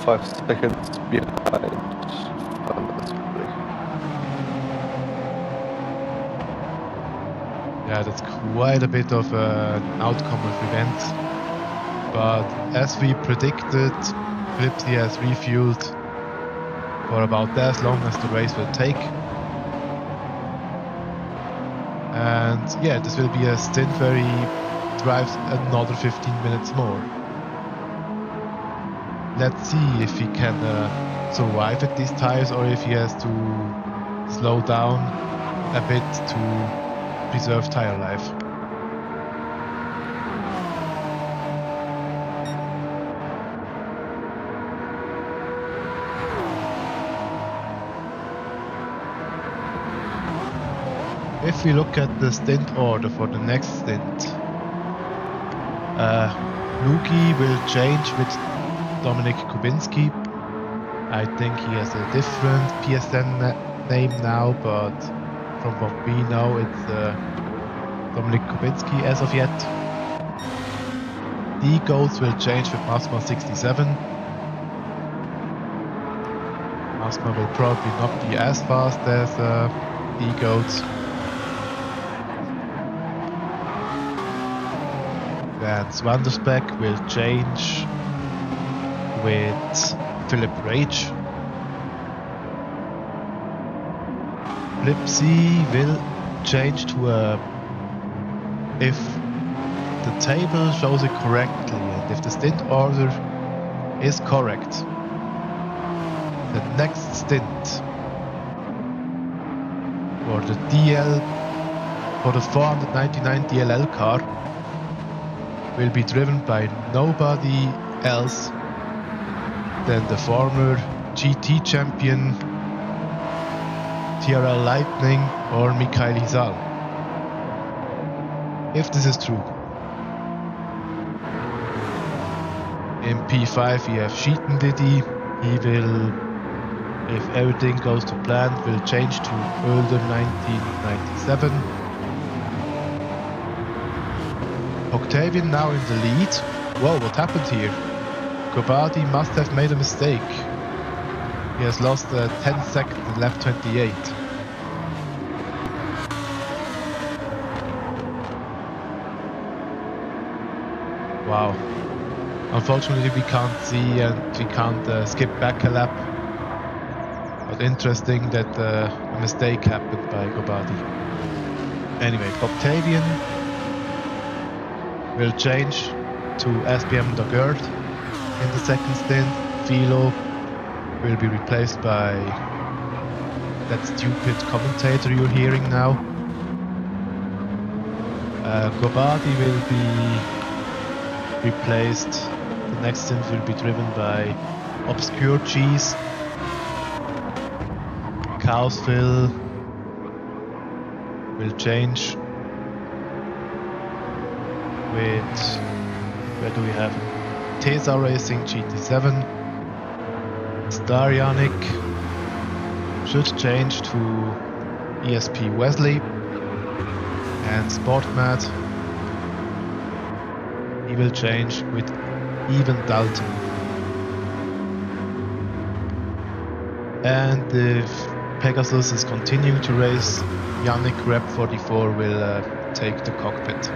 5 seconds behind. Yeah, that's quite a bit of an outcome of event. But as we predicted, Flipsy has refueled for about as long as the race will take. And yeah, this will be a stint where he drives another 15 minutes more. Let's see if he can survive at these tires, or if he has to slow down a bit to preserve tire life. If we look at the stint order for the next stint, Luki will change with Dominik Kubinski. I think he has a different PSN name now, but from what we know, it's Dominik Kubinski as of yet. The goals will change with Masma 67. Masma will probably not be as fast as the goats. And Swandersbeck will change with Philip Rage. Flipsy will change to if the table shows it correctly and if the stint order is correct, the next stint for the for the 499 DLL car will be driven by nobody else than the former GT champion TRL Lightning or Mikhail Hizal. If this is true. In P5 we have Sheaton Diddy. He will, if everything goes to plan, will change to older 1997. Octavian now in the lead. Whoa, what happened here? Gobadi must have made a mistake. He has lost 10 seconds in lap 28. Wow. Unfortunately we can't see and we can't skip back a lap. But interesting that a mistake happened by Gobadi. Anyway, Octavian will change to SPM Dogert in the second stint. Philo will be replaced by that stupid commentator you're hearing now. Gobadi will be replaced. The next stint will be driven by Obscure Cheese, Cowsville, will change with, where do we have him? Tesa Racing GT7. Star Yannick should change to ESP Wesley. And Sportmat, he will change with Even Dalton. And if Pegasus is continuing to race, Yannick Rep 44 will take the cockpit.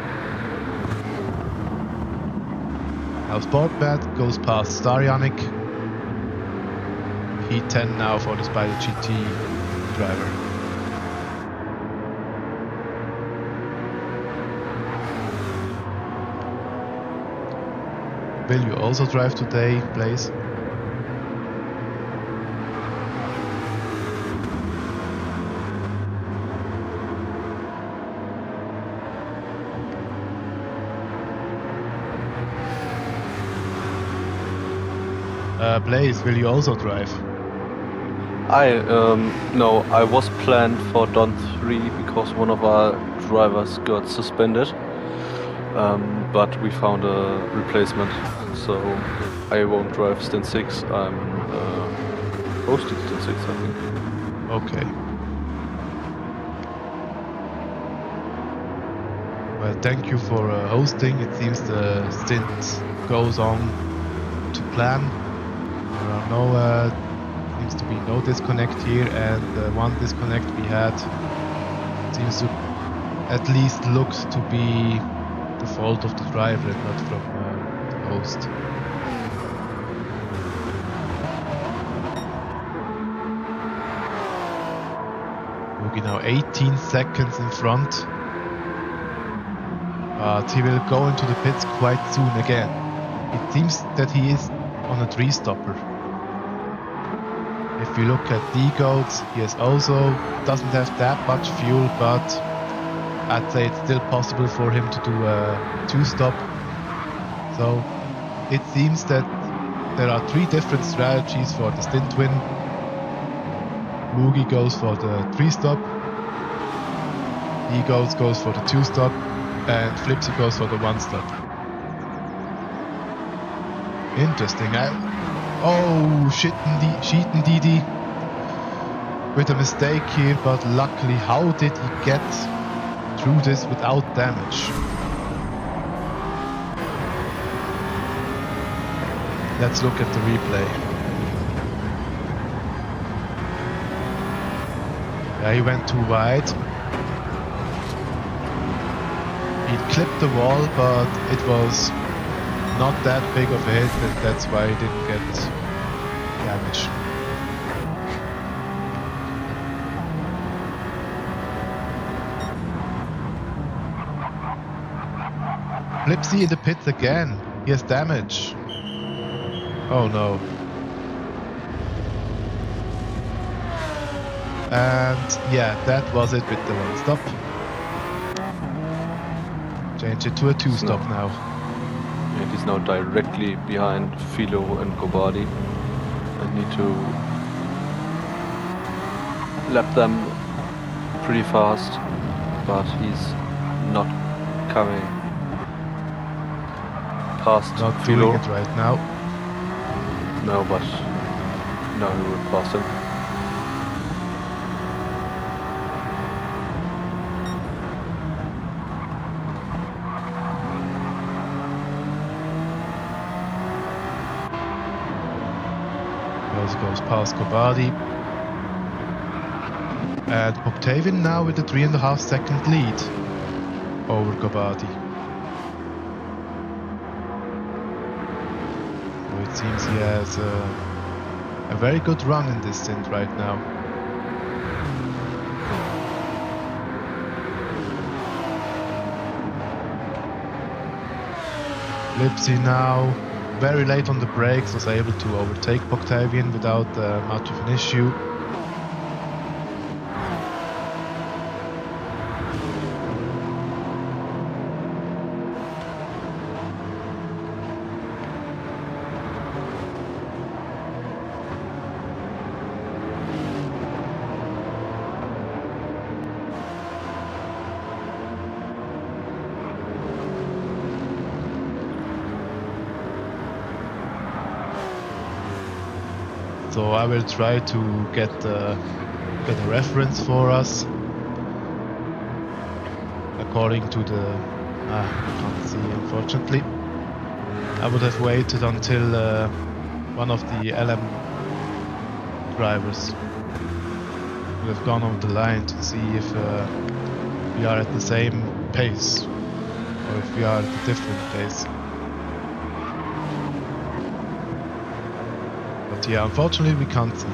Now Sportmat goes past Star Yannick. P10 now for the Spider GT driver. Will you also drive today, Blaze? Blaze, will you also drive? No, I was planned for Don 3 because one of our drivers got suspended. But we found a replacement, so I won't drive Stint 6. I'm hosting Stint 6, I think. Okay. Well, thank you for hosting. It seems the stint goes on to plan. There are no, seems to be no disconnect here, and one disconnect we had seems to at least looks to be the fault of the driver and not from the host. Yugi now 18 seconds in front, but he will go into the pits quite soon again. It seems that he is on a 3-stopper. If you look at D-Goats, he also doesn't have that much fuel, but I'd say it's still possible for him to do a 2-stop. So it seems that there are 3 different strategies for the Stint win. Mugi goes for the 3-stop, D-Goats goes for the 2-stop, and Flipsy goes for the 1-stop. Interesting. Oh, Sheeton DD with a mistake here, but luckily, how did he get through this without damage? Let's look at the replay. Yeah, he went too wide. He clipped the wall, but it was not that big of a hit, and that's why he didn't get damage. Flipsy in the pits again. He has damage. Oh no. And yeah, that was it with the 1-stop. Change it to a 2-stop now. And he's now directly behind Philo and Gobadi. I need to lap them pretty fast, but he's not coming past Not Philo. doing it right now. No, but now he will pass him. Goes past Gobadi. And Octavian now with a 3.5 second lead over Gobadi. So it seems he has a very good run in this stint right now. Lipsy now very late on the brakes, was able to overtake Octavian without much of an issue. So I will try to get a reference for us according to the... I can't see, unfortunately. I would have waited until one of the LM drivers would have gone over the line to see if we are at the same pace or if we are at a different pace. But yeah, unfortunately we can't see.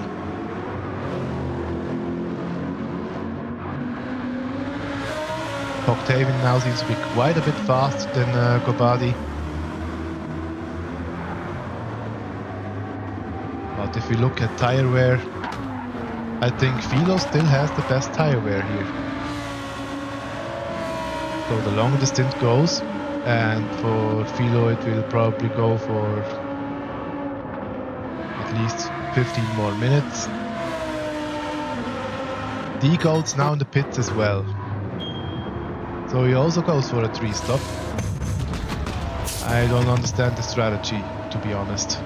Octavian now seems to be quite a bit faster than Gobadi. But if we look at tire wear, I think Philo still has the best tire wear here. So the longer the stint goes, and for Philo it will probably go for at least 15 more minutes. D-Goat's now in the pits as well. So he also goes for a 3-stop. I don't understand the strategy, to be honest.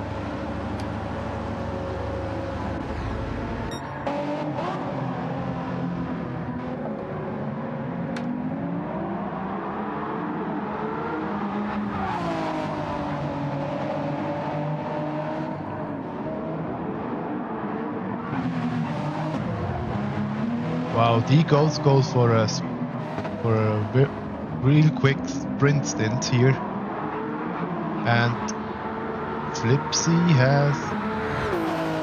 Wow, D-Goats goes for a real quick sprint stint here, and Flipsy has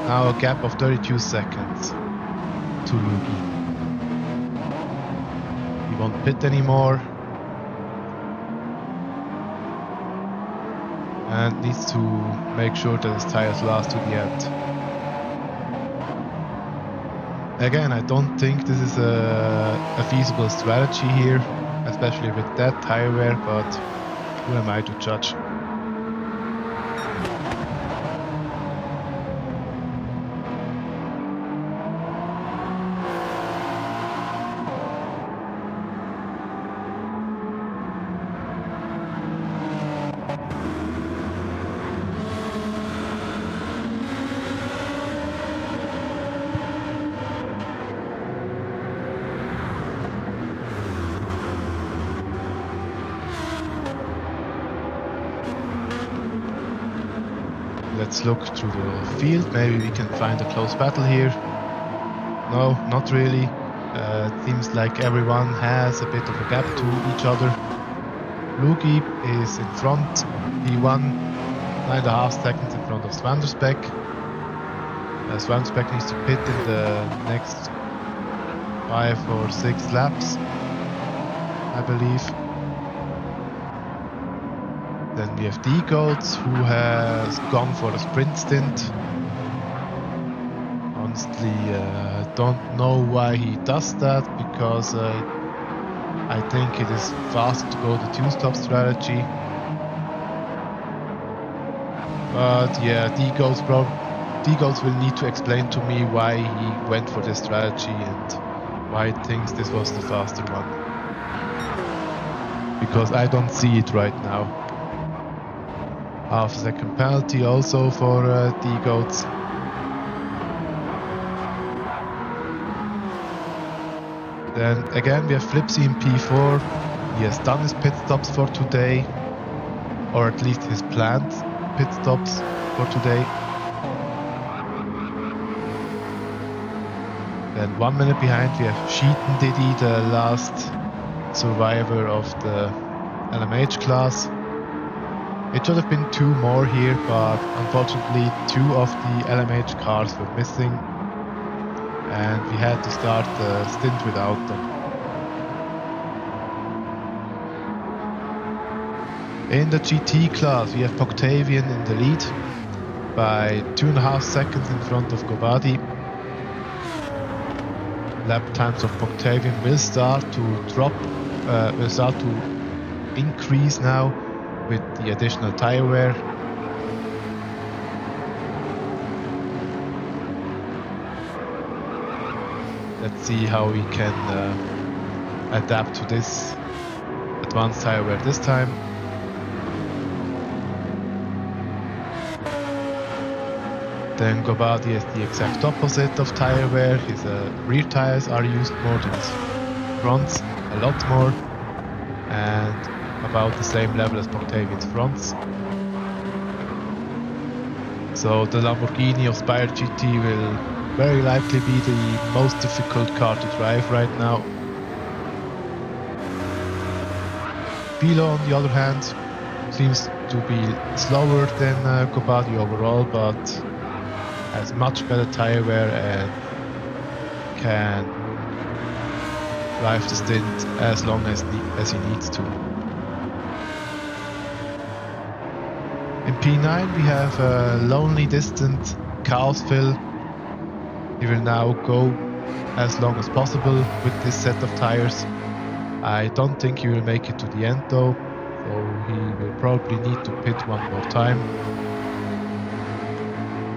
now a gap of 32 seconds to Lugi. He won't pit anymore and needs to make sure that his tires last to the end. Again, I don't think this is a feasible strategy here, especially with that tire wear, but who am I to judge? Let's look through the field, maybe we can find a close battle here. No, not really. It seems like everyone has a bit of a gap to each other. Lugi is in front. He won 9.5 seconds in front of Svandersbeck. Svandersbeck needs to pit in the next 5 or 6 laps, I believe. Then we have D-Goats, who has gone for a sprint stint. Honestly, don't know why he does that, because I think it is faster to go the 2-stop strategy. But yeah, D-Goats will need to explain to me why he went for this strategy and why he thinks this was the faster one. Because I don't see it right now. Half-second penalty also for D-Goats. Then again we have Flipsy in P4. He has done his pit stops for today, or at least his planned pit stops for today. Then 1 minute behind we have Sheeton Diddy, the last survivor of the LMH class. It should have been 2 more here, but unfortunately 2 of the LMH cars were missing and we had to start the stint without them. In the GT class we have Octavian in the lead by 2.5 seconds in front of Gobadi. Lap times of Octavian will start to increase now with the additional tire wear. Let's see how we can adapt to this advanced tire wear this time. Then Gobadi is the exact opposite of tire wear. His rear tires are used more than his fronts, a lot more, and about the same level as Octavian's fronts. So the Lamborghini of Spire GT will very likely be the most difficult car to drive right now. Bilo, on the other hand, seems to be slower than Gobadi overall, but has much better tire wear and can drive the Stint as long as he needs to. In P9 we have a lonely distant Chaos Phil. He will now go as long as possible with this set of tires. I don't think he will make it to the end though, so he will probably need to pit one more time.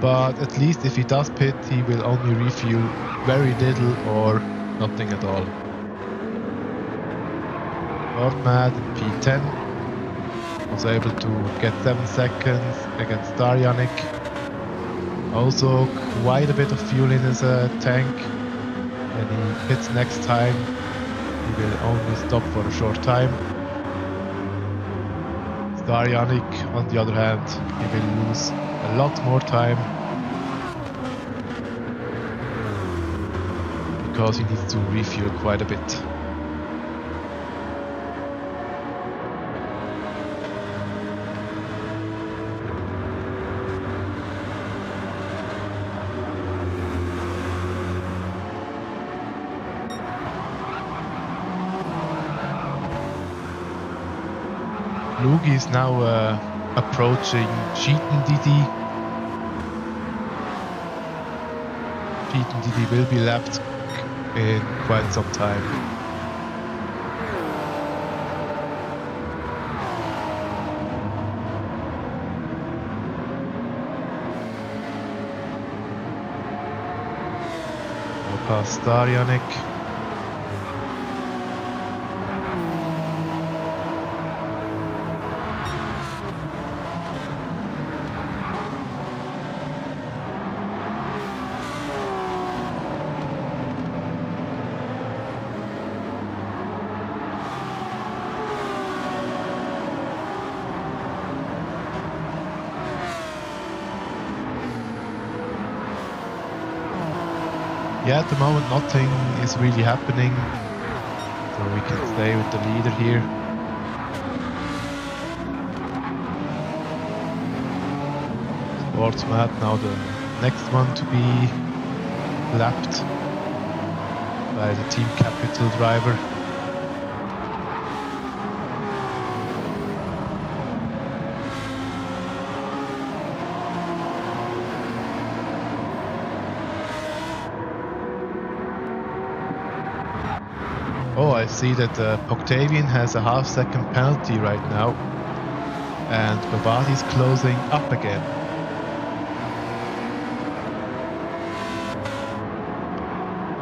But at least if he does pit, he will only refuel very little or nothing at all. Nordmad in P10 was able to get 7 seconds against Darjanik. Also quite a bit of fuel in his tank. When he pits next time, he will only stop for a short time. Darjanik, on the other hand, he will lose a lot more time because he needs to refuel quite a bit. Lugi is now approaching Cheatin Didi. Cheatin Didi will be lapped in quite some time. We'll pass Darjanik. Yeah, at the moment nothing is really happening, so we can stay with the leader here. Sportsmat now the next one to be lapped by the Team Capital driver. Oh, I see that Octavian has a half-second penalty right now, and Gobadi's closing up again.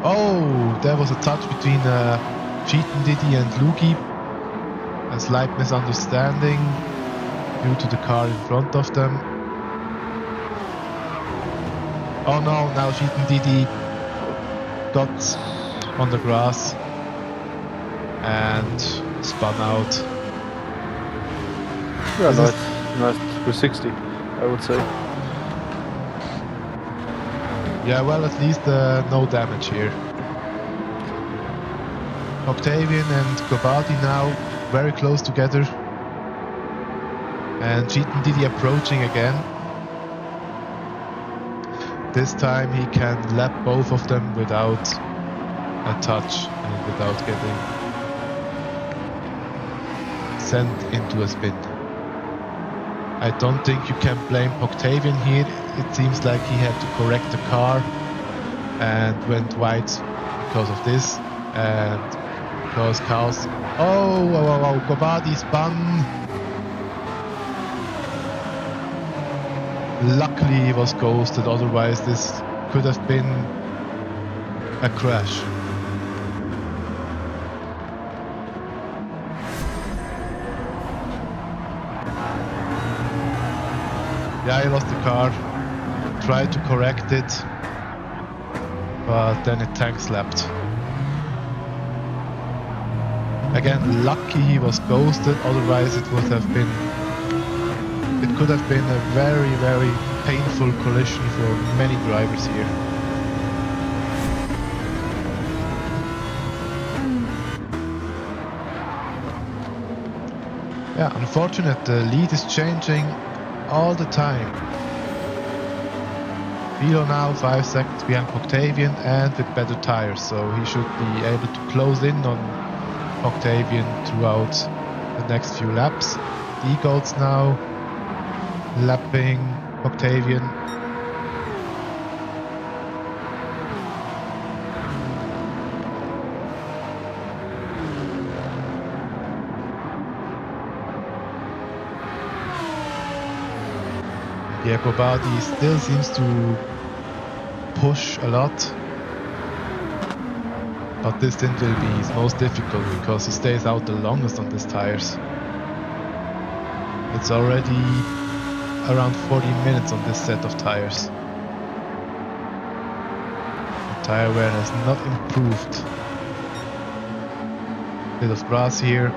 Oh, there was a touch between Cheatin Didi and Lugi. A slight misunderstanding due to the car in front of them. Oh no, now Cheatin Didi got on the grass and spun out. Yeah, nice 360, I would say. Yeah, well, at least no damage here. Octavian and Gobadi now very close together. And Cheatin Didi approaching again. This time he can lap both of them without a touch and without getting sent into a spin. I don't think you can blame Octavian here. It seems like he had to correct the car and went wide because of this and because Chaos. Oh, Gobadi spun. Luckily he was ghosted, otherwise this could have been a crash. Yeah, he lost the car. tried to correct it, but then it tank slapped. Again, lucky he was ghosted, otherwise it could have been a very, very painful collision for many drivers here. Yeah, unfortunate, the lead is changing all the time. Velo now 5 seconds behind Octavian and with better tires, so he should be able to close in on Octavian throughout the next few laps. D-Goats now lapping Octavian. Yeah, Gobadi still seems to push a lot, but this stint will be his most difficult because he stays out the longest on these tires. It's already around 40 minutes on this set of tires. The tire wear has not improved. Bit of grass here.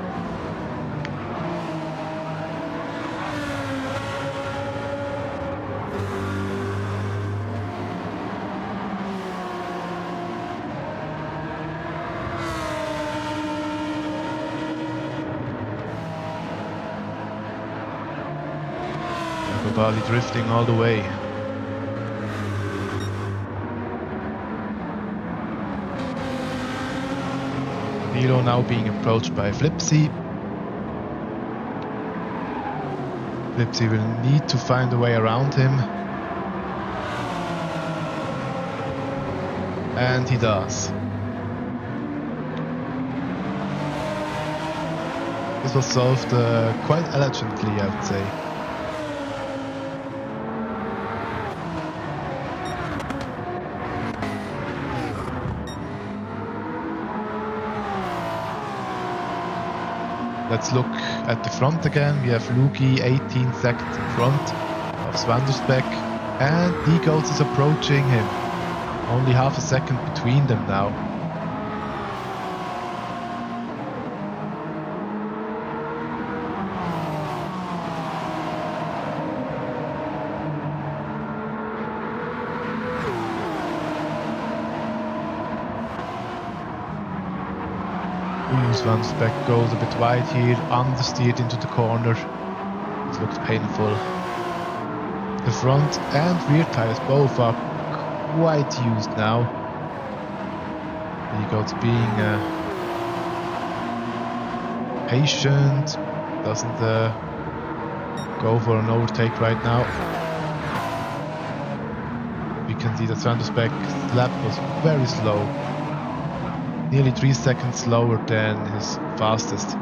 Bali drifting all the way. Velo now being approached by Flipsy. Flipsy will need to find a way around him. And he does. This was solved quite elegantly, I would say. Let's look at the front again. We have Luki 18 seconds in front of Svandersbeck, and D-Goats is approaching him. Only half a second between them now. Svandersbeck goes a bit wide here, understeered into the corner. It looks painful. The front and rear tires both are quite used now. D-Goats being patient, doesn't go for an overtake right now. We can see that Svandersbeck's lap was very slow. Nearly 3 seconds slower than his fastest.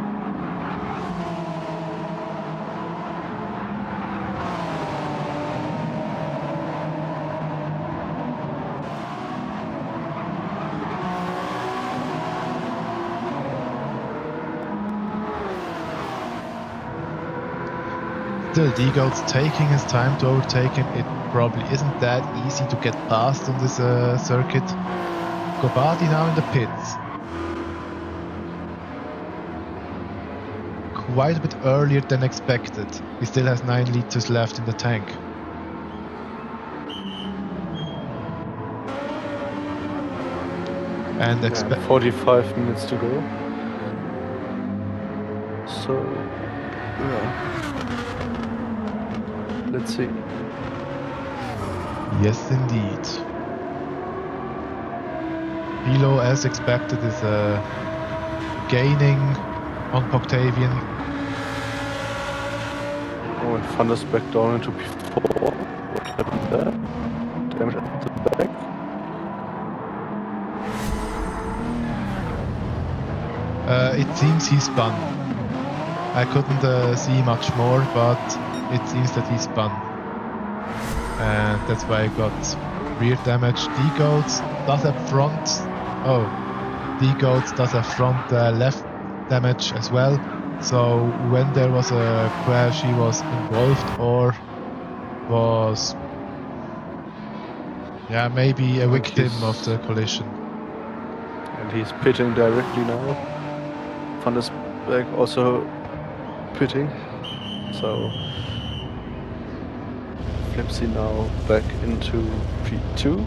Still, D-Goats taking his time to overtake him. It probably isn't that easy to get past on this circuit. Gobadi now in the pits. Quite a bit earlier than expected. He still has 9 liters left in the tank. And 45 minutes to go. So, yeah. Let's see. Yes, indeed. Velo, as expected, is gaining on Octavian. Oh, and Thundersback down into P4. What happened there? Damage at the back. It seems he spun. I couldn't see much more, but it seems that he spun. And that's why I got rear damage. D-Goats does have front. Oh, D-Goats does have front left damage as well. So when there was a crash, he was involved or was Yeah, maybe a And victim he's- of the collision. And he's pitting directly now. Van der Beek also pitting. So Flipsy now back into P2,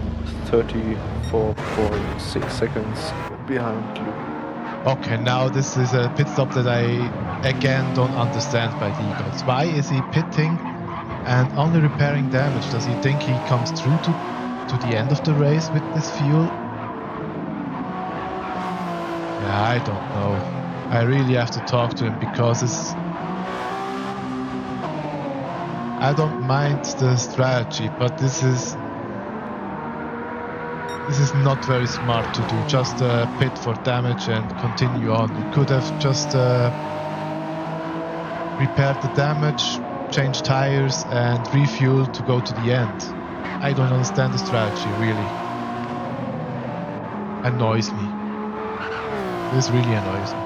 34.6 seconds behind Luke. Okay, now this is a pit stop that I again don't understand by the Eagles. Why is he pitting and only repairing damage? Does he think he comes through to the end of the race with this fuel? Yeah, I don't know. I really have to talk to him because I don't mind the strategy, but this is not very smart to do. Just pit for damage and continue on. You could have just repaired the damage, changed tires, and refuel to go to the end. I don't understand the strategy, really. Annoys me. This really annoys me.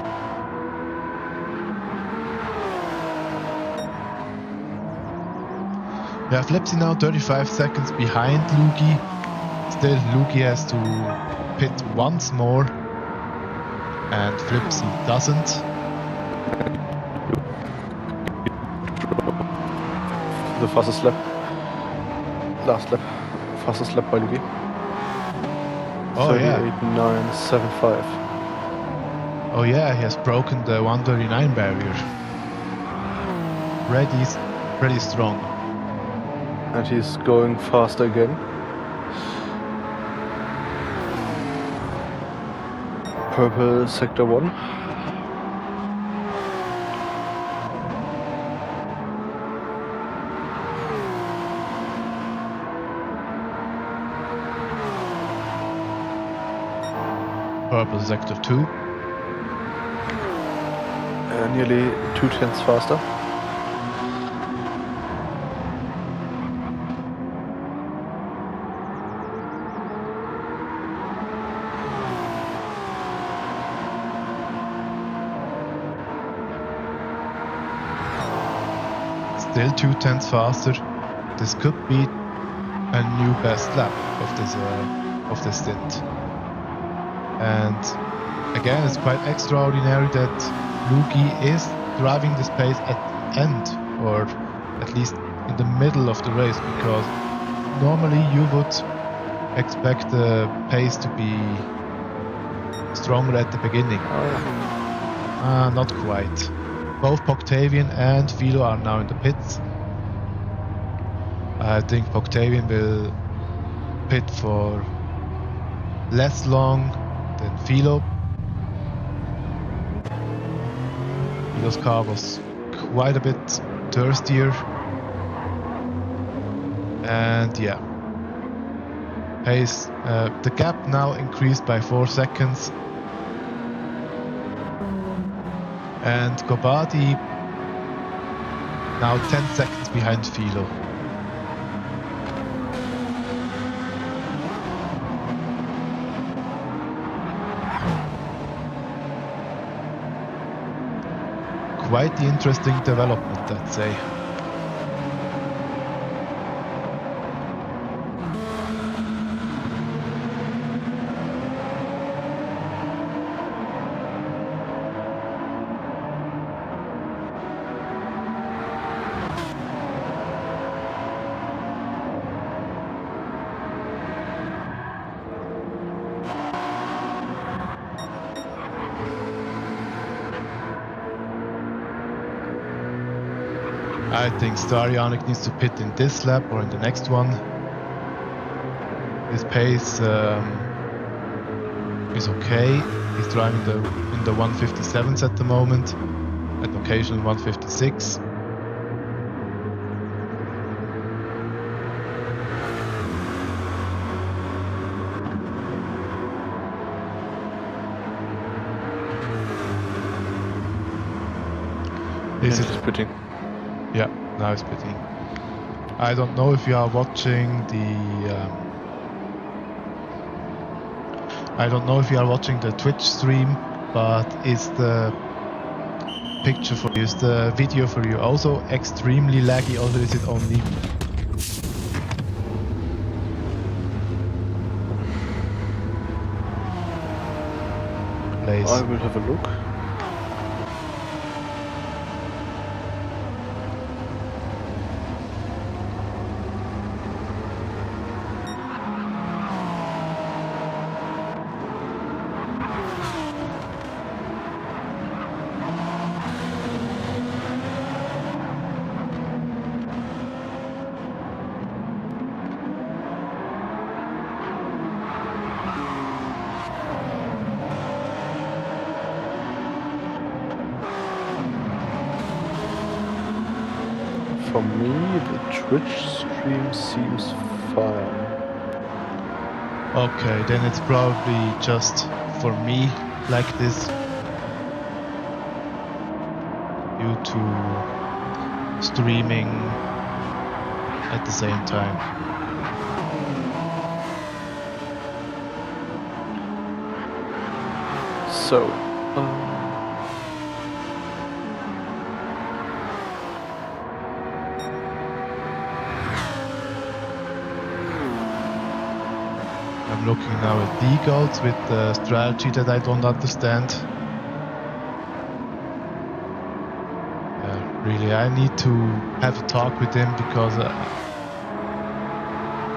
Yeah, Flipsy now 35 seconds behind Lugi. Still, Lugi has to pit once more, and Flipsy doesn't. The fastest lap. Last lap. Fastest lap by Lugi. Oh yeah. 38.975. Oh yeah, he has broken the 139 barrier. Pretty strong. And he's going faster again. Purple sector 1. Purple sector 2. Nearly 2/10 faster. Still 2/10 faster. This could be a new best lap of this stint. And again, it's quite extraordinary that Lugi is driving this pace at the end, or at least in the middle of the race, because normally you would expect the pace to be stronger at the beginning. Not quite. Both Poctavian and Philo are now in the pits. I think Poctavian will pit for less long than Philo. Philo's car was quite a bit thirstier. And yeah. Pace, the gap now increased by 4 seconds. And Gobadi now 10 seconds behind Philo. Quite the interesting development, I'd say. I think Starionic needs to pit in this lap or in the next one. His pace is okay. He's driving in the 157s at the moment, at occasional 156. Is it pitting? Yeah, now it's pitting. I don't know if you are watching the Twitch stream, but is the picture for you, is the video for you also extremely laggy, or is it only me? place? I will have a look. For me, the Twitch stream seems fine. Okay, then it's probably just for me like this due to streaming at the same time. So, I'm looking now at D-Goats with the strategy that I don't understand. Really, I need to have a talk with him because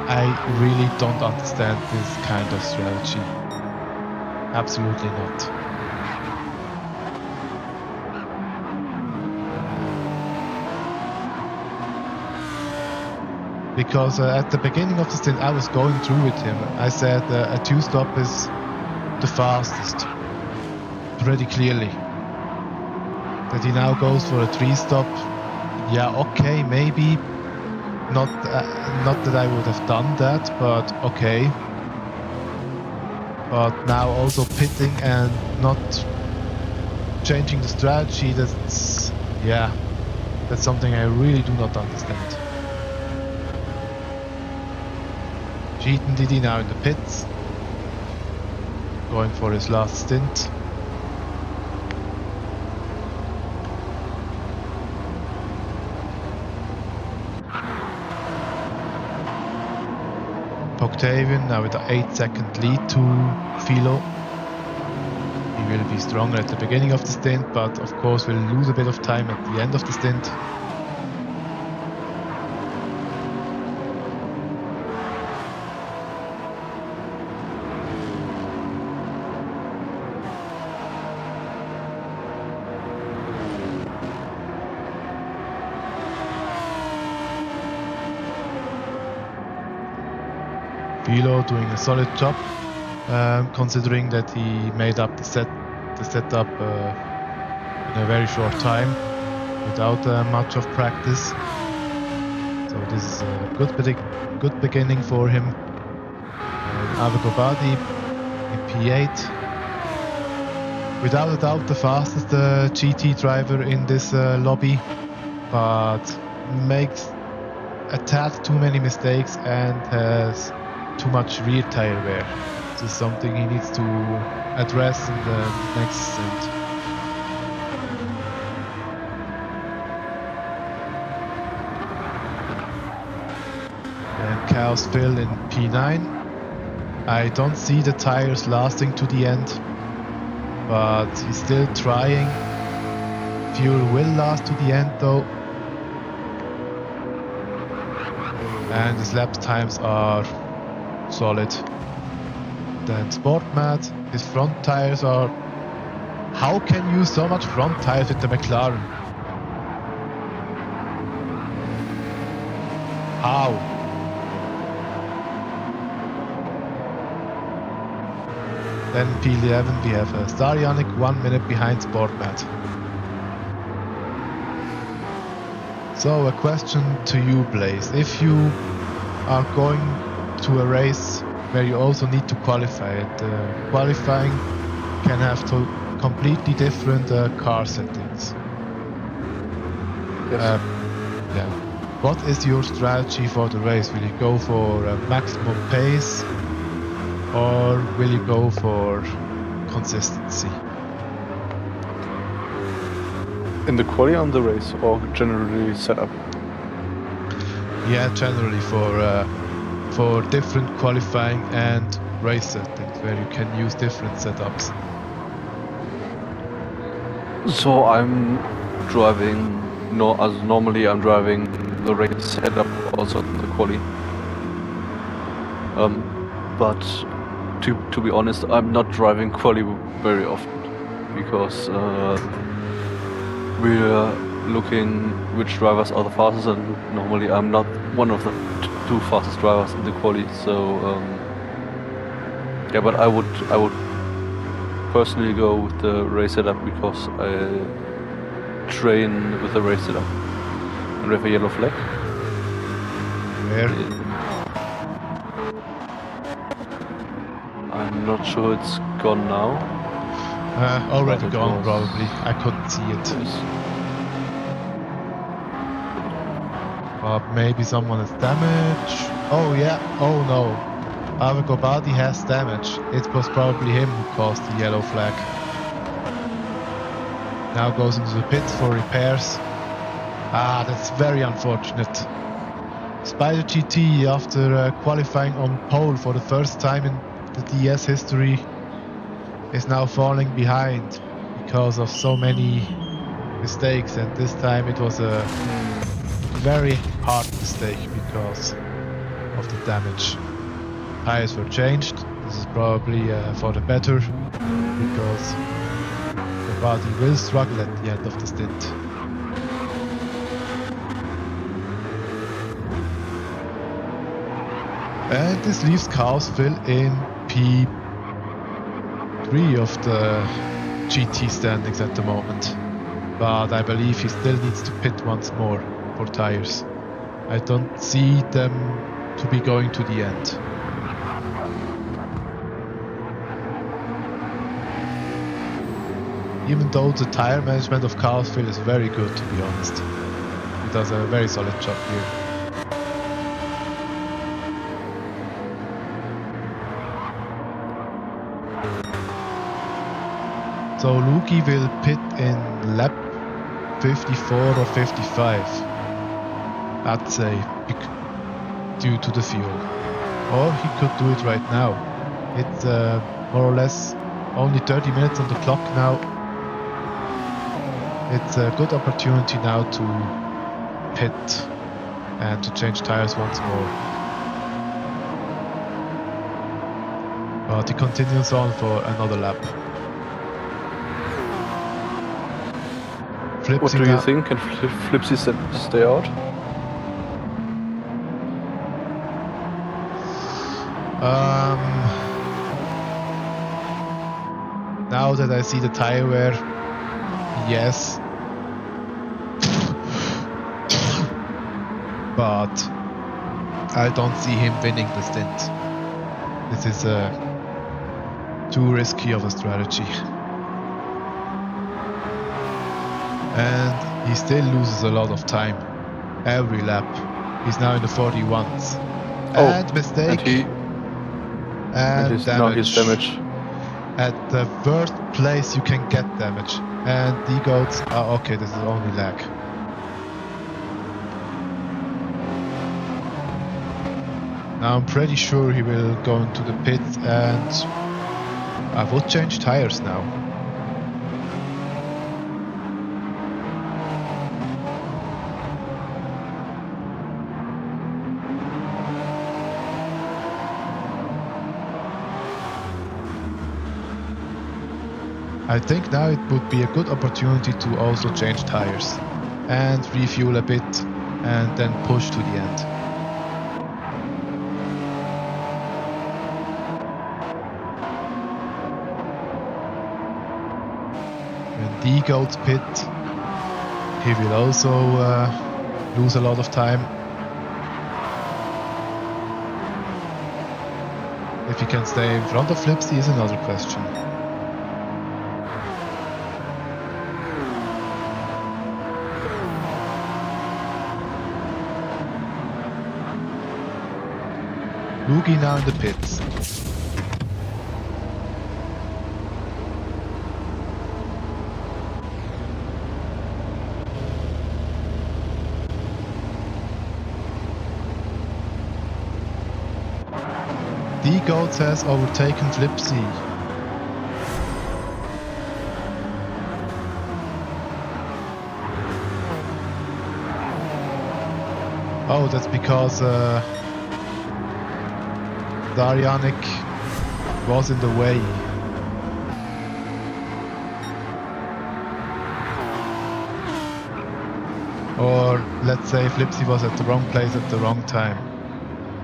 I really don't understand this kind of strategy. Absolutely not. Because at the beginning of the stint I was going through with him. I said a 2-stop is the fastest, pretty clearly. That he now goes for a 3-stop, yeah, okay, maybe. Not that I would have done that, but okay. But now also pitting and not changing the strategy, that's something I really do not understand. Cheating Didi now in the pits, going for his last stint. Octavian now with an 8-second lead to Philo. He will be stronger at the beginning of the stint, but of course will lose a bit of time at the end of the stint. Philo doing a solid job, considering that he made up the setup in a very short time, without much of practice. So this is a good beginning for him. Avagobadi in P8, without a doubt the fastest GT driver in this lobby, but makes a tad too many mistakes and has too much rear tire wear. This is something he needs to address in the next stint. And Chaos Phil in P9. I don't see the tires lasting to the end, but he's still trying. Fuel will last to the end though. And his lap times are solid. Then Sportmat, his front tires are... How can you use so much front tires with the McLaren? How? Then P11 we have Starianic 1 minute behind Sportmat. So a question to you, Blaze. If you are going to a race where you also need to qualify it, qualifying can have completely different car settings. Yes. Yeah. What is your strategy for the race? Will you go for maximum pace or will you go for consistency? In the quali on the race or generally setup? Yeah, generally for different qualifying and race settings where you can use different setups. So I'm driving. No, as normally I'm driving the race setup also in the quali. But to be honest, I'm not driving quali very often because we're looking which drivers are the fastest, and normally I'm not one of the two fastest drivers in the quali. So yeah, but I would personally go with the race setup because I train with the race setup. And we have a yellow flag. Where? I'm not sure it's gone now. Already But it gone, was- probably. I couldn't see it. Yes. But maybe someone has damage. Oh yeah. Oh no. Our Gobadi has damage. It was probably him who caused the yellow flag. Now goes into the pit for repairs. Ah, that's very unfortunate. Spider GT, after qualifying on pole for the first time in the DS history, is now falling behind because of so many mistakes, and this time it was a very hard mistake because of the damage. Tires were changed. This is probably for the better because the body will struggle at the end of the stint. And this leaves Carlsville in P3 of the GT standings at the moment. But I believe he still needs to pit once more for tires. I don't see them to be going to the end. Even though the tire management of Carlsville is very good, to be honest. He does a very solid job here. So Luki will pit in lap 54 or 55. I'd say due to the fuel. Or he could do it right now. It's more or less only 30 minutes on the clock now. It's a good opportunity now to pit and to change tires once more. But he continues on for another lap. What do you think? Can Flipsy stay out? Now that I see the tire wear, yes. But I don't see him winning the stint. This is too risky of a strategy. And he still loses a lot of time every lap. He's now in the 41s. And mistake. And Now he's damage. At the worst place you can get damage. And D-Goats, okay, this is only lag. Now I'm pretty sure he will go into the pit, and I will change tires now. I think now it would be a good opportunity to also change tires and refuel a bit and then push to the end. When D-Goats pit, he will also lose a lot of time. If he can stay in front of Flipsy is another question. Lugi now in the pits. D-Goats has overtaken Flipsy. Oh, that's because Darjanic was in the way. Or let's say Flipsy was at the wrong place at the wrong time.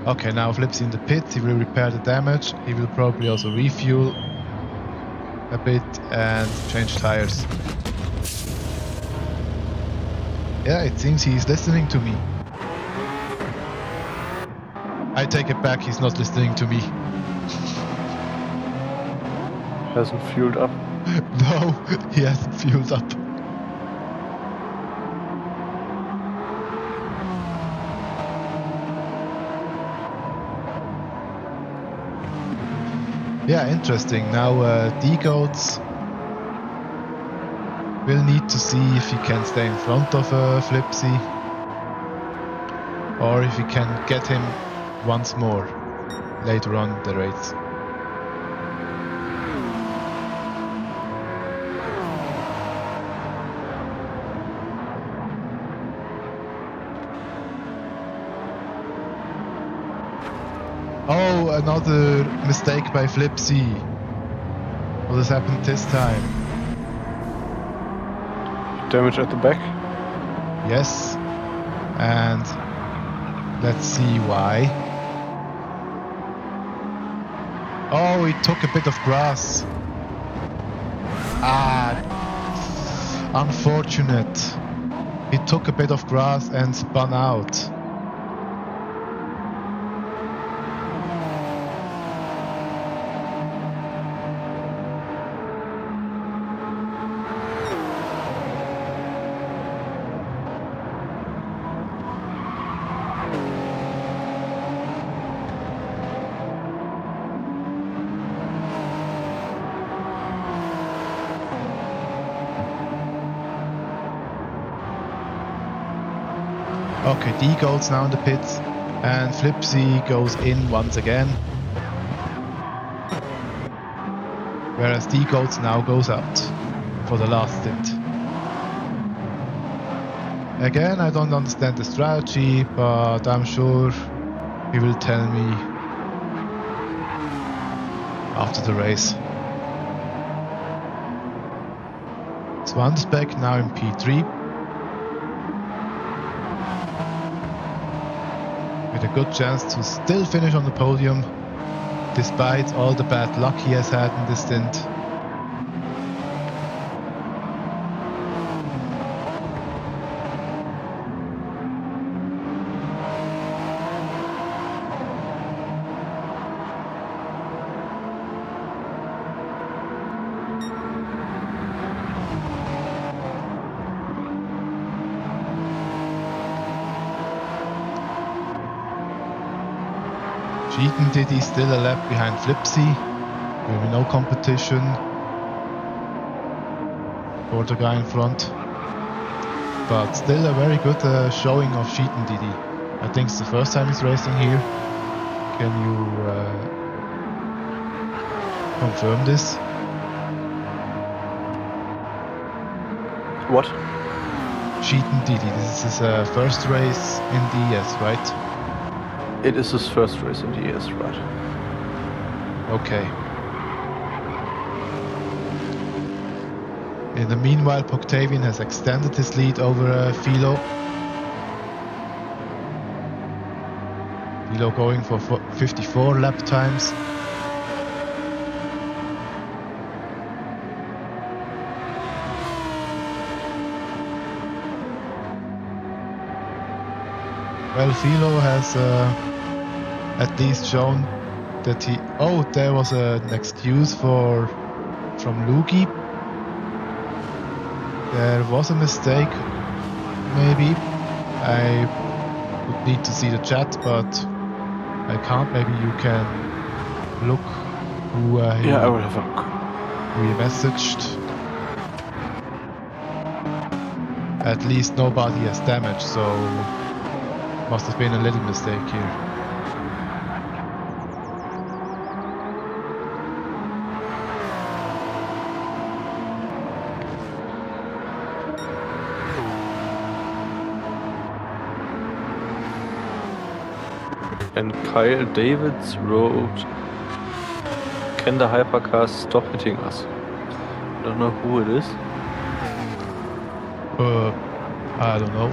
Okay, now Flipsy in the pits, he will repair the damage, he will probably also refuel a bit and change tires. Yeah, it seems he's listening to me. I take it back, he's not listening to me. Hasn't fueled up. No, he hasn't fueled up. Yeah, interesting. Now D-Goats will need to see if he can stay in front of Flipsy or if he can get him once more later on in the race. Oh, another mistake by Flipsy. What has happened this time? Damage at the back. Yes. And let's see why. Oh, he took a bit of grass. Ah, unfortunate. He took a bit of grass and spun out. Okay, D goes now in the pits and Flipsy goes in once again. Whereas D goes now goes out for the last stint. Again, I don't understand the strategy, but I'm sure he will tell me after the race. Swansbeck now in P3. With a good chance to still finish on the podium, despite all the bad luck he has had in this stint. Cheatin' Diddy still a lap behind Flipsy. There will be no competition for the guy in front. But still a very good showing of Cheatin' Diddy. I think it's the first time he's racing here. Can you confirm this? What? Cheatin' Diddy. This is his first race in DS, right? It is his first race in the ES, right? Okay. In the meanwhile, Poctavian has extended his lead over Philo. Philo going for 54 lap times. Well, Philo has at least shown that he... Oh, there was an excuse from Lugi. There was a mistake, maybe. I would need to see the chat, but I can't. Maybe you can look who Yeah, I will have a look. Who he messaged. At least nobody has damage, so must have been a little mistake here. And Kyle Davids wrote, "Can the hypercars stop hitting us?" I don't know who it is. I don't know.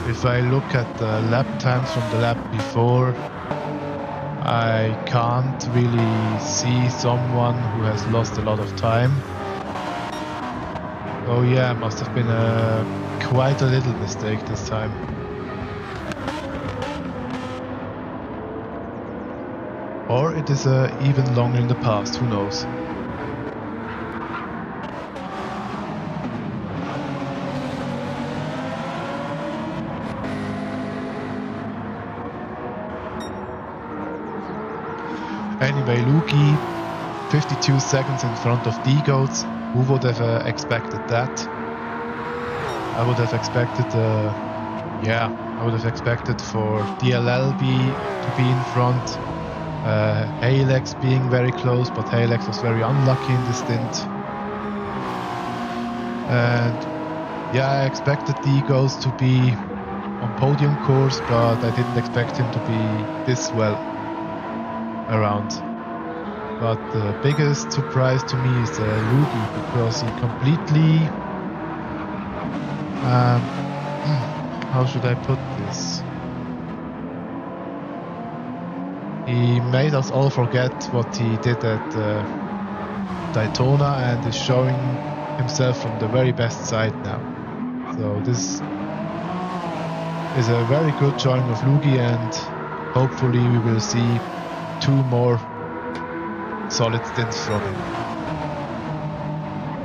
If I look at the lap times from the lap before, I can't really see someone who has lost a lot of time. Oh yeah, must have been quite a little mistake this time. Or it is even longer in the past, who knows. Anyway, Luki, 52 seconds in front of D-Goats. Who would have expected that? I would have expected, I would have expected for DLL to be in front. Halex being very close, but Halex was very unlucky in the stint. And yeah, I expected D-Goats to be on podium course, but I didn't expect him to be this well around. But the biggest surprise to me is Lugi, because he completely how should I put this? He made us all forget what he did at Daytona and is showing himself from the very best side now. So this is a very good showing of Lugi, and hopefully we will see 2 more solid stints from him,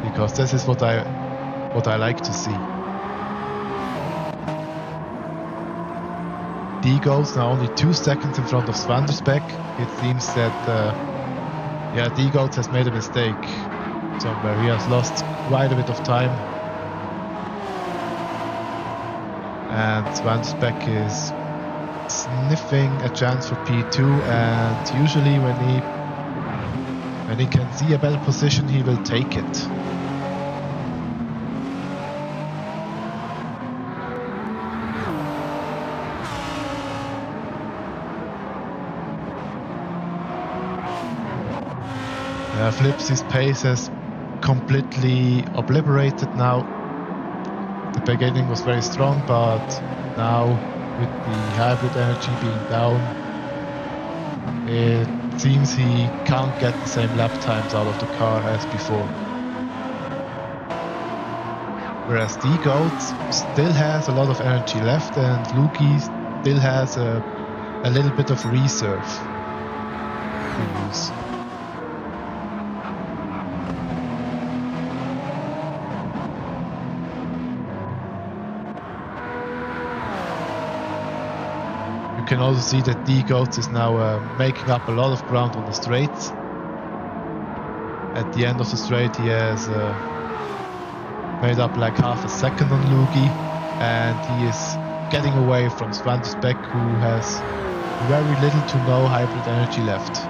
because this is what I like to see. D-Goats now only 2 seconds in front of Svandersbeck. It seems that D-Goats has made a mistake somewhere. He has lost quite a bit of time, and Svandersbeck is sniffing a chance for P2, and usually when he can see a better position, he will take it. Flipsy's pace has completely obliterated now. The beginning was very strong, but now with the hybrid energy being down, it seems he can't get the same lap times out of the car as before. Whereas D-Goats still has a lot of energy left, and Luki still has a little bit of reserve to use. You can also see that D-Goats is now making up a lot of ground on the straights. At the end of the straight, he has made up like half a second on Lugi, and he is getting away from Svandersbeck, who has very little to no hybrid energy left.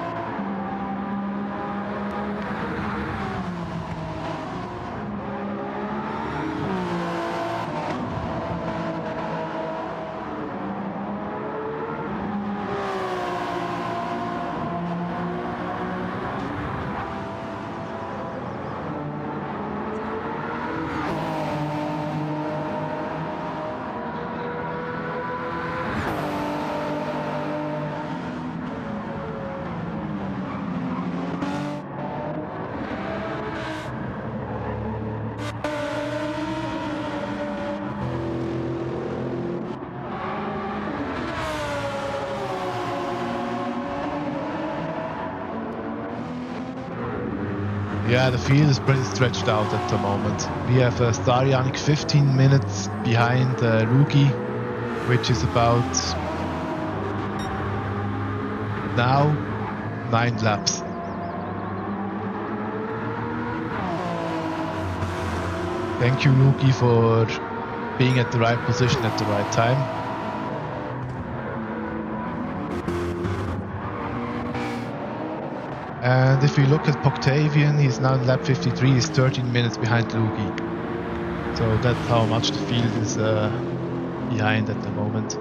Yeah, the field is pretty stretched out at the moment. We have Starjanik 15 minutes behind Lugi, which is about now 9 laps. Thank you, Lugi, for being at the right position at the right time. And if we look at Octavian, he's now in lap 53, he's 13 minutes behind Lugi. So that's how much the field is behind at the moment.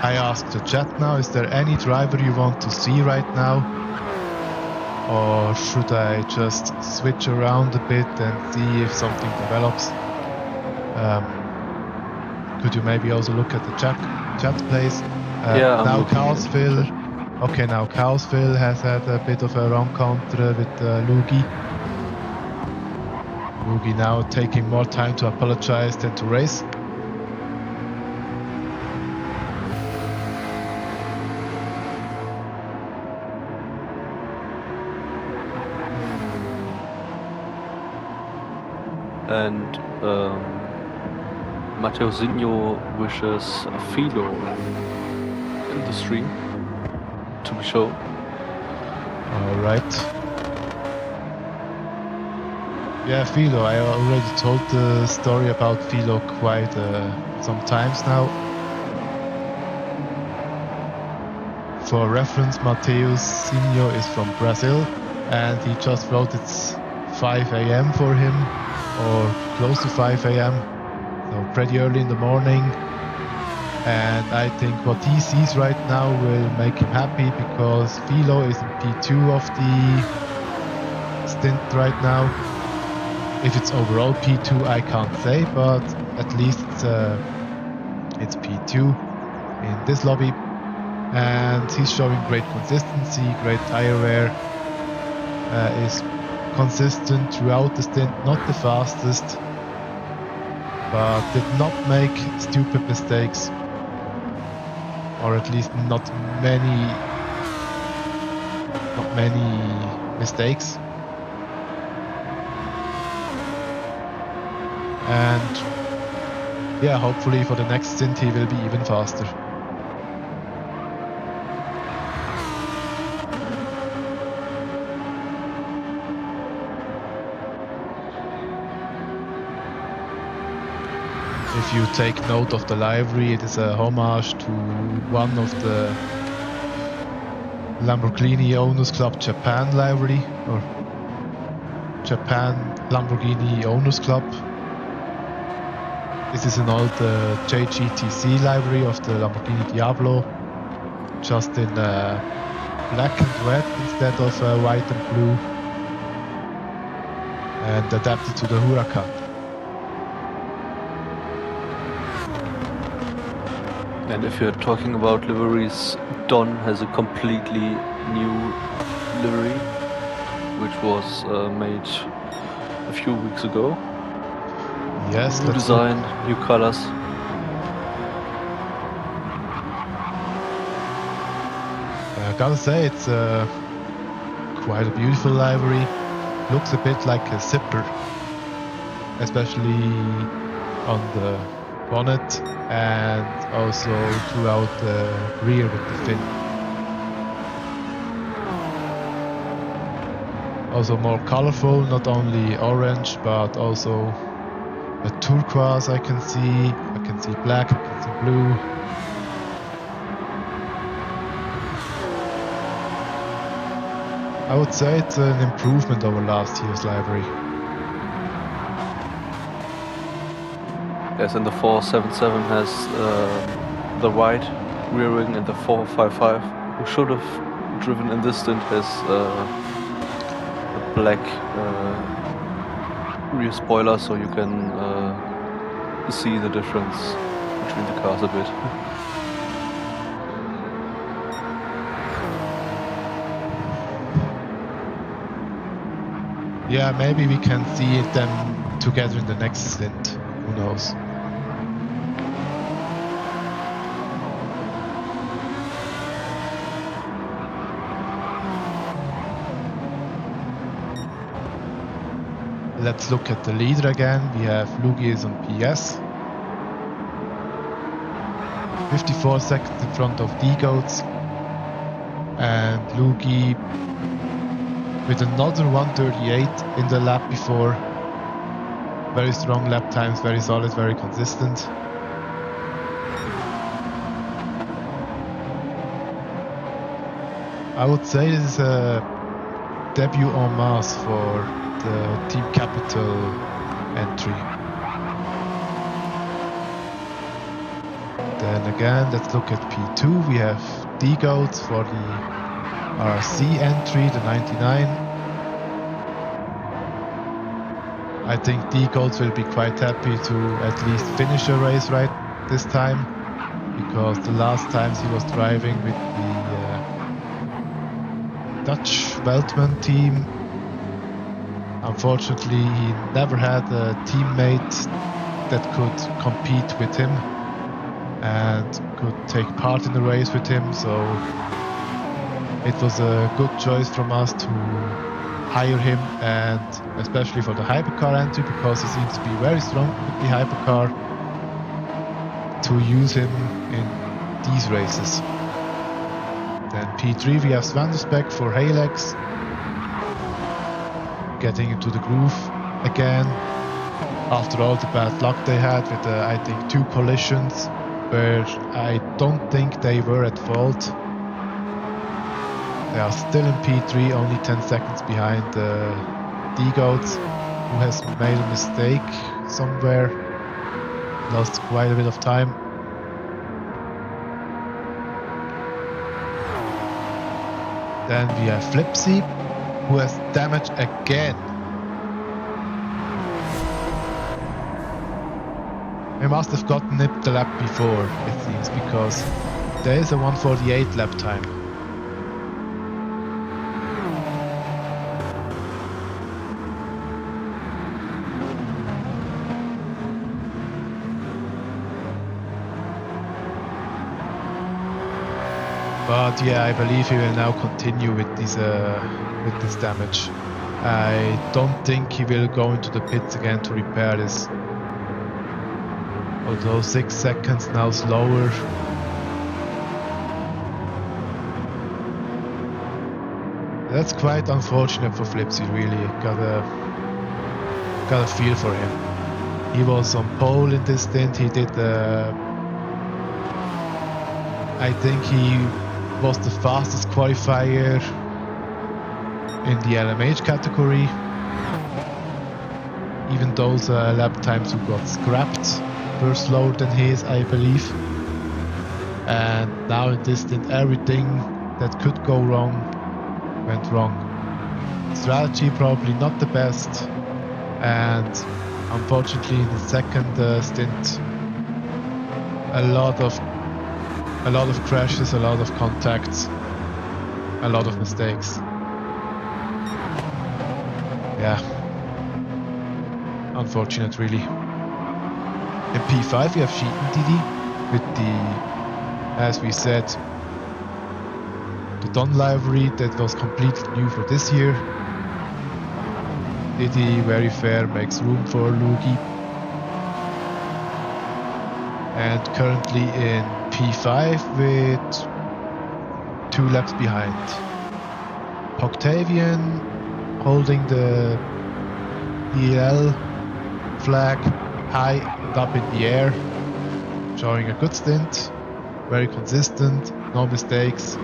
I asked the chat now, is there any driver you want to see right now? Or should I just switch around a bit and see if something develops? Could you maybe also look at the chat place? Yeah, I'm now looking into the Carlsville. chat. Okay, now Carlsville has had a bit of a rencontre with Lugi. Lugi now taking more time to apologize than to race. And Matteo Zinho wishes Philo in the stream to be shown. Alright. Yeah, Philo, I already told the story about Philo quite some times now. For reference, Matteo Zinho is from Brazil and he just wrote it's 5 a.m. for him, or close to 5 a.m. So pretty early in the morning. And I think what he sees right now will make him happy because Philo is in P2 of the stint right now. If it's overall P2, I can't say, but at least it's P2 in this lobby. And he's showing great consistency, great tire wear, is consistent throughout the stint, not the fastest, but did not make stupid mistakes, or at least not many mistakes. And yeah, hopefully for the next stint he will be even faster. If you take note of the livery, it is a homage to one of the Lamborghini Owners Club Japan livery, or Japan Lamborghini Owners Club. This is an old JGTC livery of the Lamborghini Diablo, just in black and red instead of white and blue, and adapted to the Huracan. And if you're talking about liveries, Don has a completely new livery, which was made a few weeks ago. Yes, new design, new colors. I gotta say, it's quite a beautiful livery. Looks a bit like a zipper, especially on the bonnet and also throughout the rear with the fin. Also more colorful, not only orange but also a turquoise I can see black, I can see blue. I would say it's an improvement over last year's livery. Yes, and the 477 has the white rear wing, and the 455, who should have driven in this stint, has a black rear spoiler, so you can see the difference between the cars a bit. Yeah, maybe we can see them together in the next stint. Who knows? let's look at the leader again. We have Lugi is on PS. 54 seconds in front of D-Goats. And Lugi with another 138 in the lap before. Very strong lap times, very solid, very consistent. I would say this is a debut en masse for the Team Capital entry. Then again, let's look at P2. We have D-Goats for the RC entry, the 99. I think D-Goats will be quite happy to at least finish a race right this time, because the last times he was driving with the Dutch Weltman team, unfortunately he never had a teammate that could compete with him and could take part in the race with him, so it was a good choice from us to hire him, and especially for the hypercar entry, because he seems to be very strong with the hypercar, to use him in these races. Then P3 we have Svandersbeck for Halex, getting into the groove again after all the bad luck they had with I think 2 collisions where I don't think they were at fault. They are still in P3, only 10 seconds behind D-Goats, who has made a mistake somewhere, lost quite a bit of time. Then we have Flipsy, who has damage again. He must have gotten it the lap before, it seems, because there is a 148 lap time. But yeah, I believe he will now continue with this damage. I don't think he will go into the pits again to repair this. Although 6 seconds now slower. That's quite unfortunate for Flipsy, really. Got a feel for him. He was on pole in this stint. He did I think he was the fastest qualifier in the LMH category. Even those lap times who got scrapped were slower than his, I believe. And now in this stint, everything that could go wrong went wrong. Strategy probably not the best, and unfortunately in the second stint, a lot of crashes, a lot of contacts, a lot of mistakes. Yeah, unfortunate really. In P5 we have Sheetan Didi with the, as we said, the Don livery that was completely new for this year. Didi, very fair, makes room for Lugi. And currently in P5 with 2 laps behind. Octavian holding the EL flag high and up in the air, showing a good stint, very consistent, no mistakes.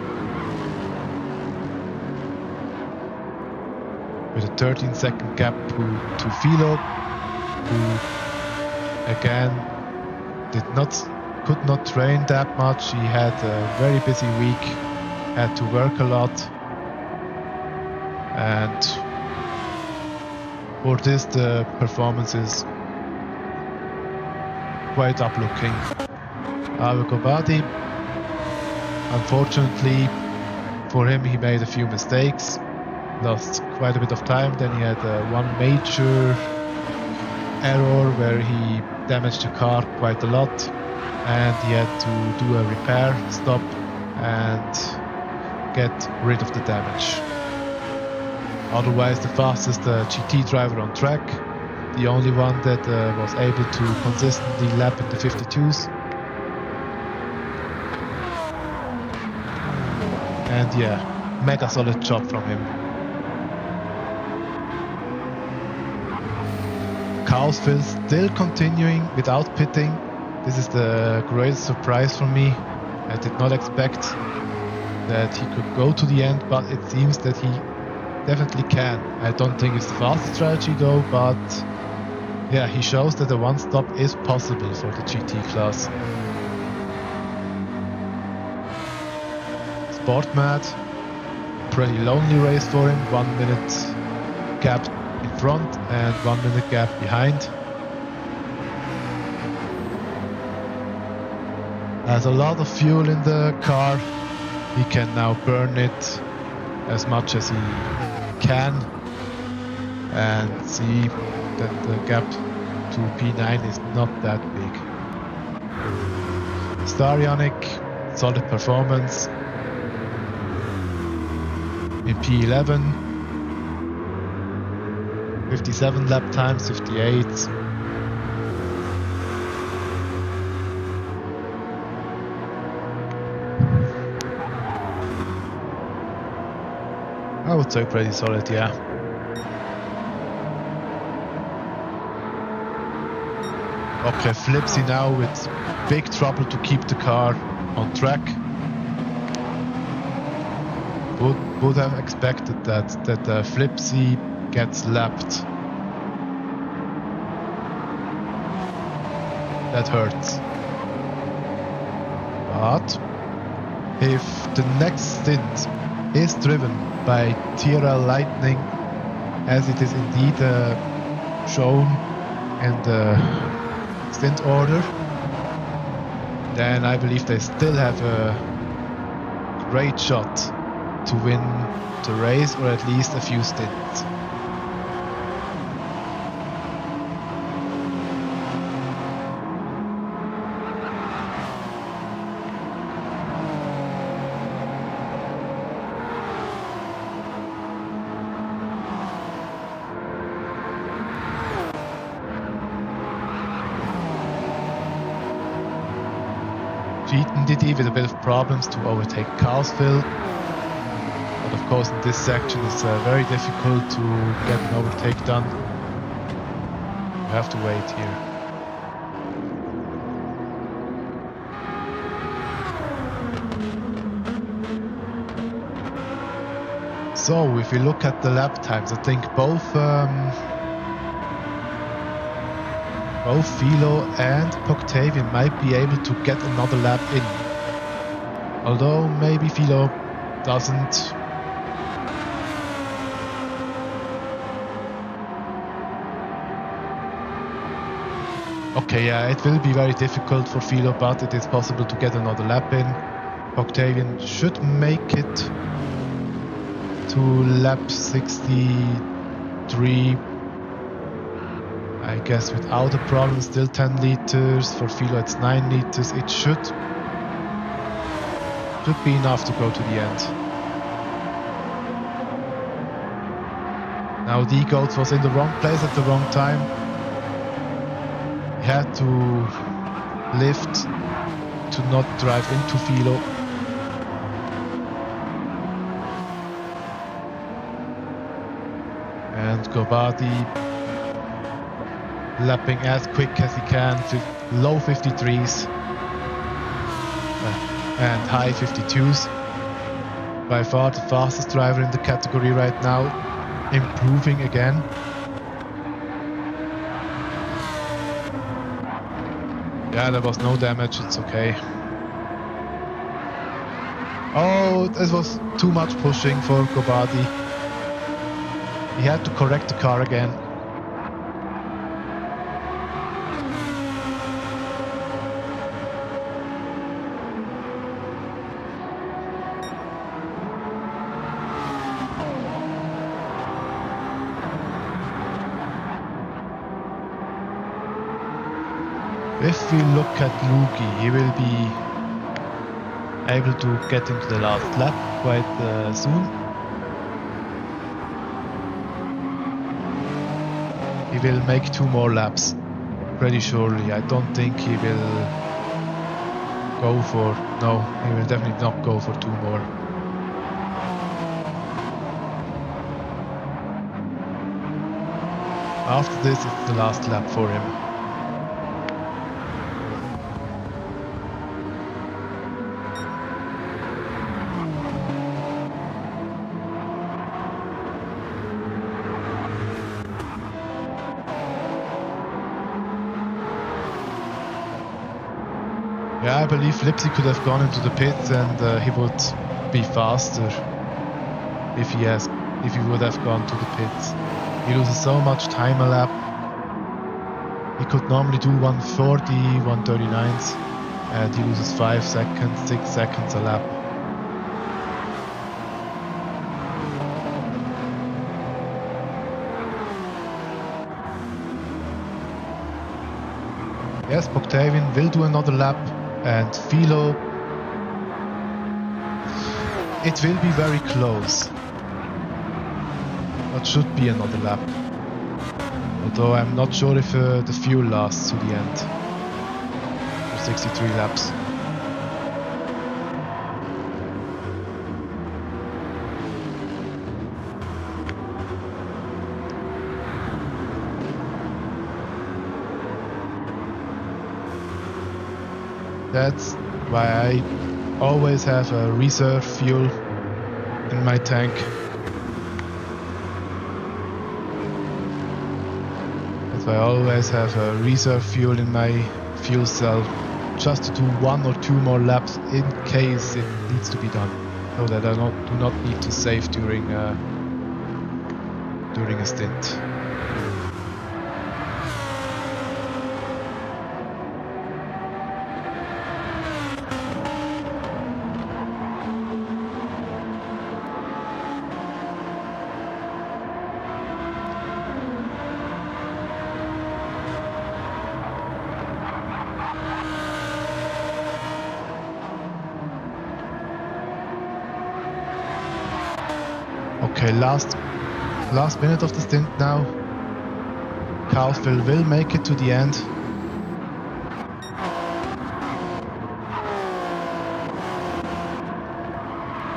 With a 13-second gap to Philo, who again could not train that much. He had a very busy week, had to work a lot, and for this the performance is quite up looking. Avegobadi, unfortunately for him, he made a few mistakes, lost quite a bit of time. Then he had one major error where he damaged the car quite a lot, and he had to do a repair stop and get rid of the damage. Otherwise the fastest GT driver on track, the only one that was able to consistently lap in the 52s. And yeah, mega solid job from him. Cowsville still continuing without pitting. This is the greatest surprise for me. I did not expect that he could go to the end, but it seems that he definitely can. I don't think it's the fastest strategy though, but yeah, he shows that a one-stop is possible for the GT class. Sportmad, pretty lonely race for him. 1 minute gap in front and 1 minute gap behind. Has a lot of fuel in the car. He can now burn it as much as he can and see that the gap to P9 is not that big. Starionic, solid performance in P11, 57 lap times, 58. I would say pretty solid, yeah. Okay, Flipsy now with big trouble to keep the car on track. Would have expected that Flipsy gets lapped. That hurts. But if the next stint is driven by TRL Lightning, as it is indeed shown in the stint order, then I believe they still have a great shot to win the race, or at least a few stints. Diddy with a bit of problems to overtake Carlsville, but of course in this section it's very difficult to get an overtake done. You have to wait here. So if we look at the lap times, I think both Philo and Octavian might be able to get another lap in. Although maybe Philo doesn't. Okay, yeah, it will be very difficult for Philo, but it is possible to get another lap in. Octavian should make it to lap 63. I guess without a problem, still 10 liters. For Philo it's 9 liters. It should be enough to go to the end. Now D-Goats was in the wrong place at the wrong time. He had to lift to not drive into Philo. And Gobadi lapping as quick as he can, low 53s and high 52s. By far the fastest driver in the category right now, improving again. Yeah, there was no damage, it's okay. Oh, this was too much pushing for Gobadi. He had to correct the car again. If we look at Lugi, he will be able to get into the last lap quite soon. he will make 2 more laps. Pretty surely. I don't think he will go for... No, he will definitely not go for 2 more. After this, it's the last lap for him. Yeah, I believe Lipsy could have gone into the pits and he would be faster if he would have gone to the pits. He loses so much time a lap. He could normally do 140, 139s, and he loses 5 seconds, 6 seconds a lap. Yes, Octavian will do another lap, and Philo, it will be very close. That should be another lap. Although I'm not sure if the fuel lasts to the end. For 63 laps. That's why I always have a reserve fuel in my tank. I always have a reserve fuel in my fuel cell just to do 1 or 2 more laps in case it needs to be done, so that I do not need to save during a stint. Okay, last minute of the stint now. Carlsville will make it to the end.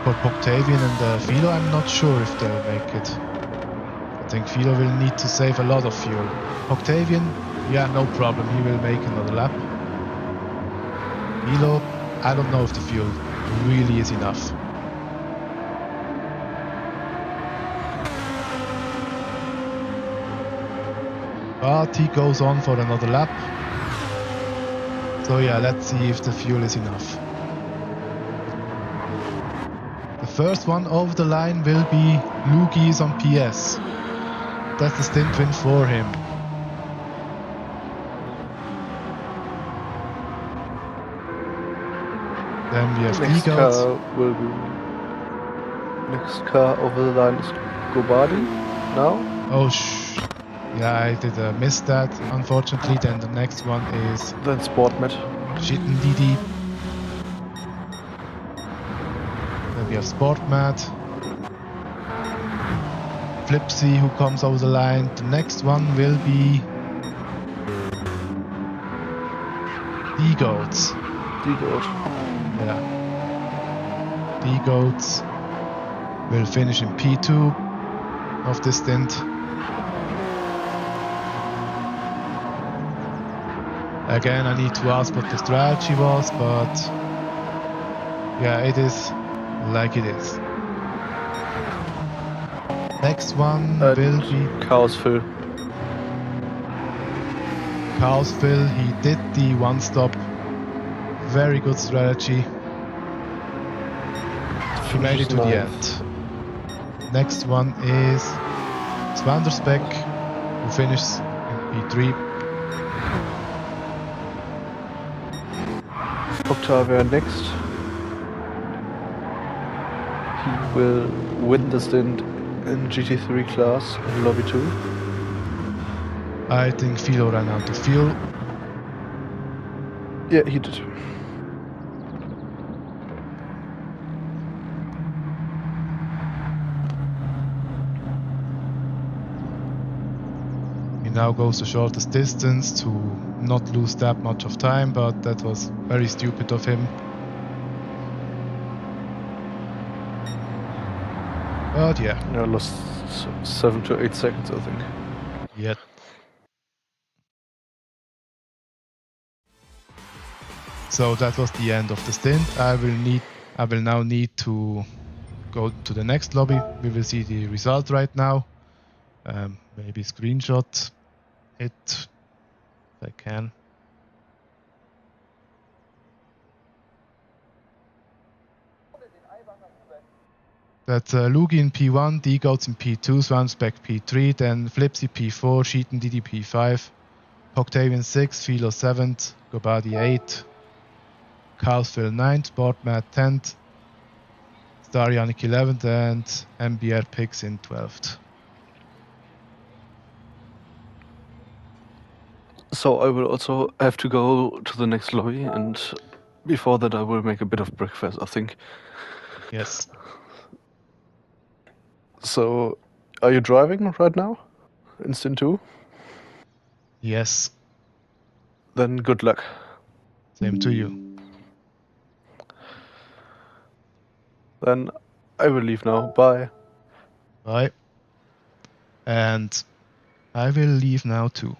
For Octavian and Philo, I'm not sure if they'll make it. I think Philo will need to save a lot of fuel. Octavian, yeah, no problem, he will make another lap. Philo, I don't know if the fuel really is enough. But he goes on for another lap. So yeah, let's see if the fuel is enough. The first one over the line will be Lugis on PS. That's the stint win for him. Then we have Next car over the line is Gobadi now. Oh yeah, I did miss that, unfortunately. Then the next one is Then Sportmet. Shitten Didi. Then we have Sportmat. Flipsy, who comes over the line. The next one will be D-Goats. D-Goat. Yeah. D-Goats will finish in P2 of this stint. Again, I need to ask what the strategy was, but yeah, it is like it is. Next one will be Carlsville. Carlsville, he did the one stop. Very good strategy. He made it to the end. Next one is Svandersbeck, who finishes in P3. Octavia next. He will win the stint in GT3 class in Lobby 2. I think Philo ran out of fuel. Yeah, he did. now goes the shortest distance to not lose that much of time, but that was very stupid of him. But yeah. Yeah, I lost 7 to 8 seconds, I think. Yeah. So that was the end of the stint. I will now need to go to the next lobby. We will see the result right now. Maybe screenshot it if I can. That's Lugi in P1, D-Goats in P2, Swanspec P3, then Flipsy P4, Sheeton Didi P5, Octavian 6, Philo 7th, Gobadi 8th, Carlsville 9th, Boardmat 10th, Starianic 11th, and MBR Pix in 12th. So I will also have to go to the next lobby, and before that I will make a bit of breakfast, I think. Yes. So, are you driving right now? In Stint 2? Yes. Then good luck. Same to you. Then I will leave now. Bye. Bye. And I will leave now too.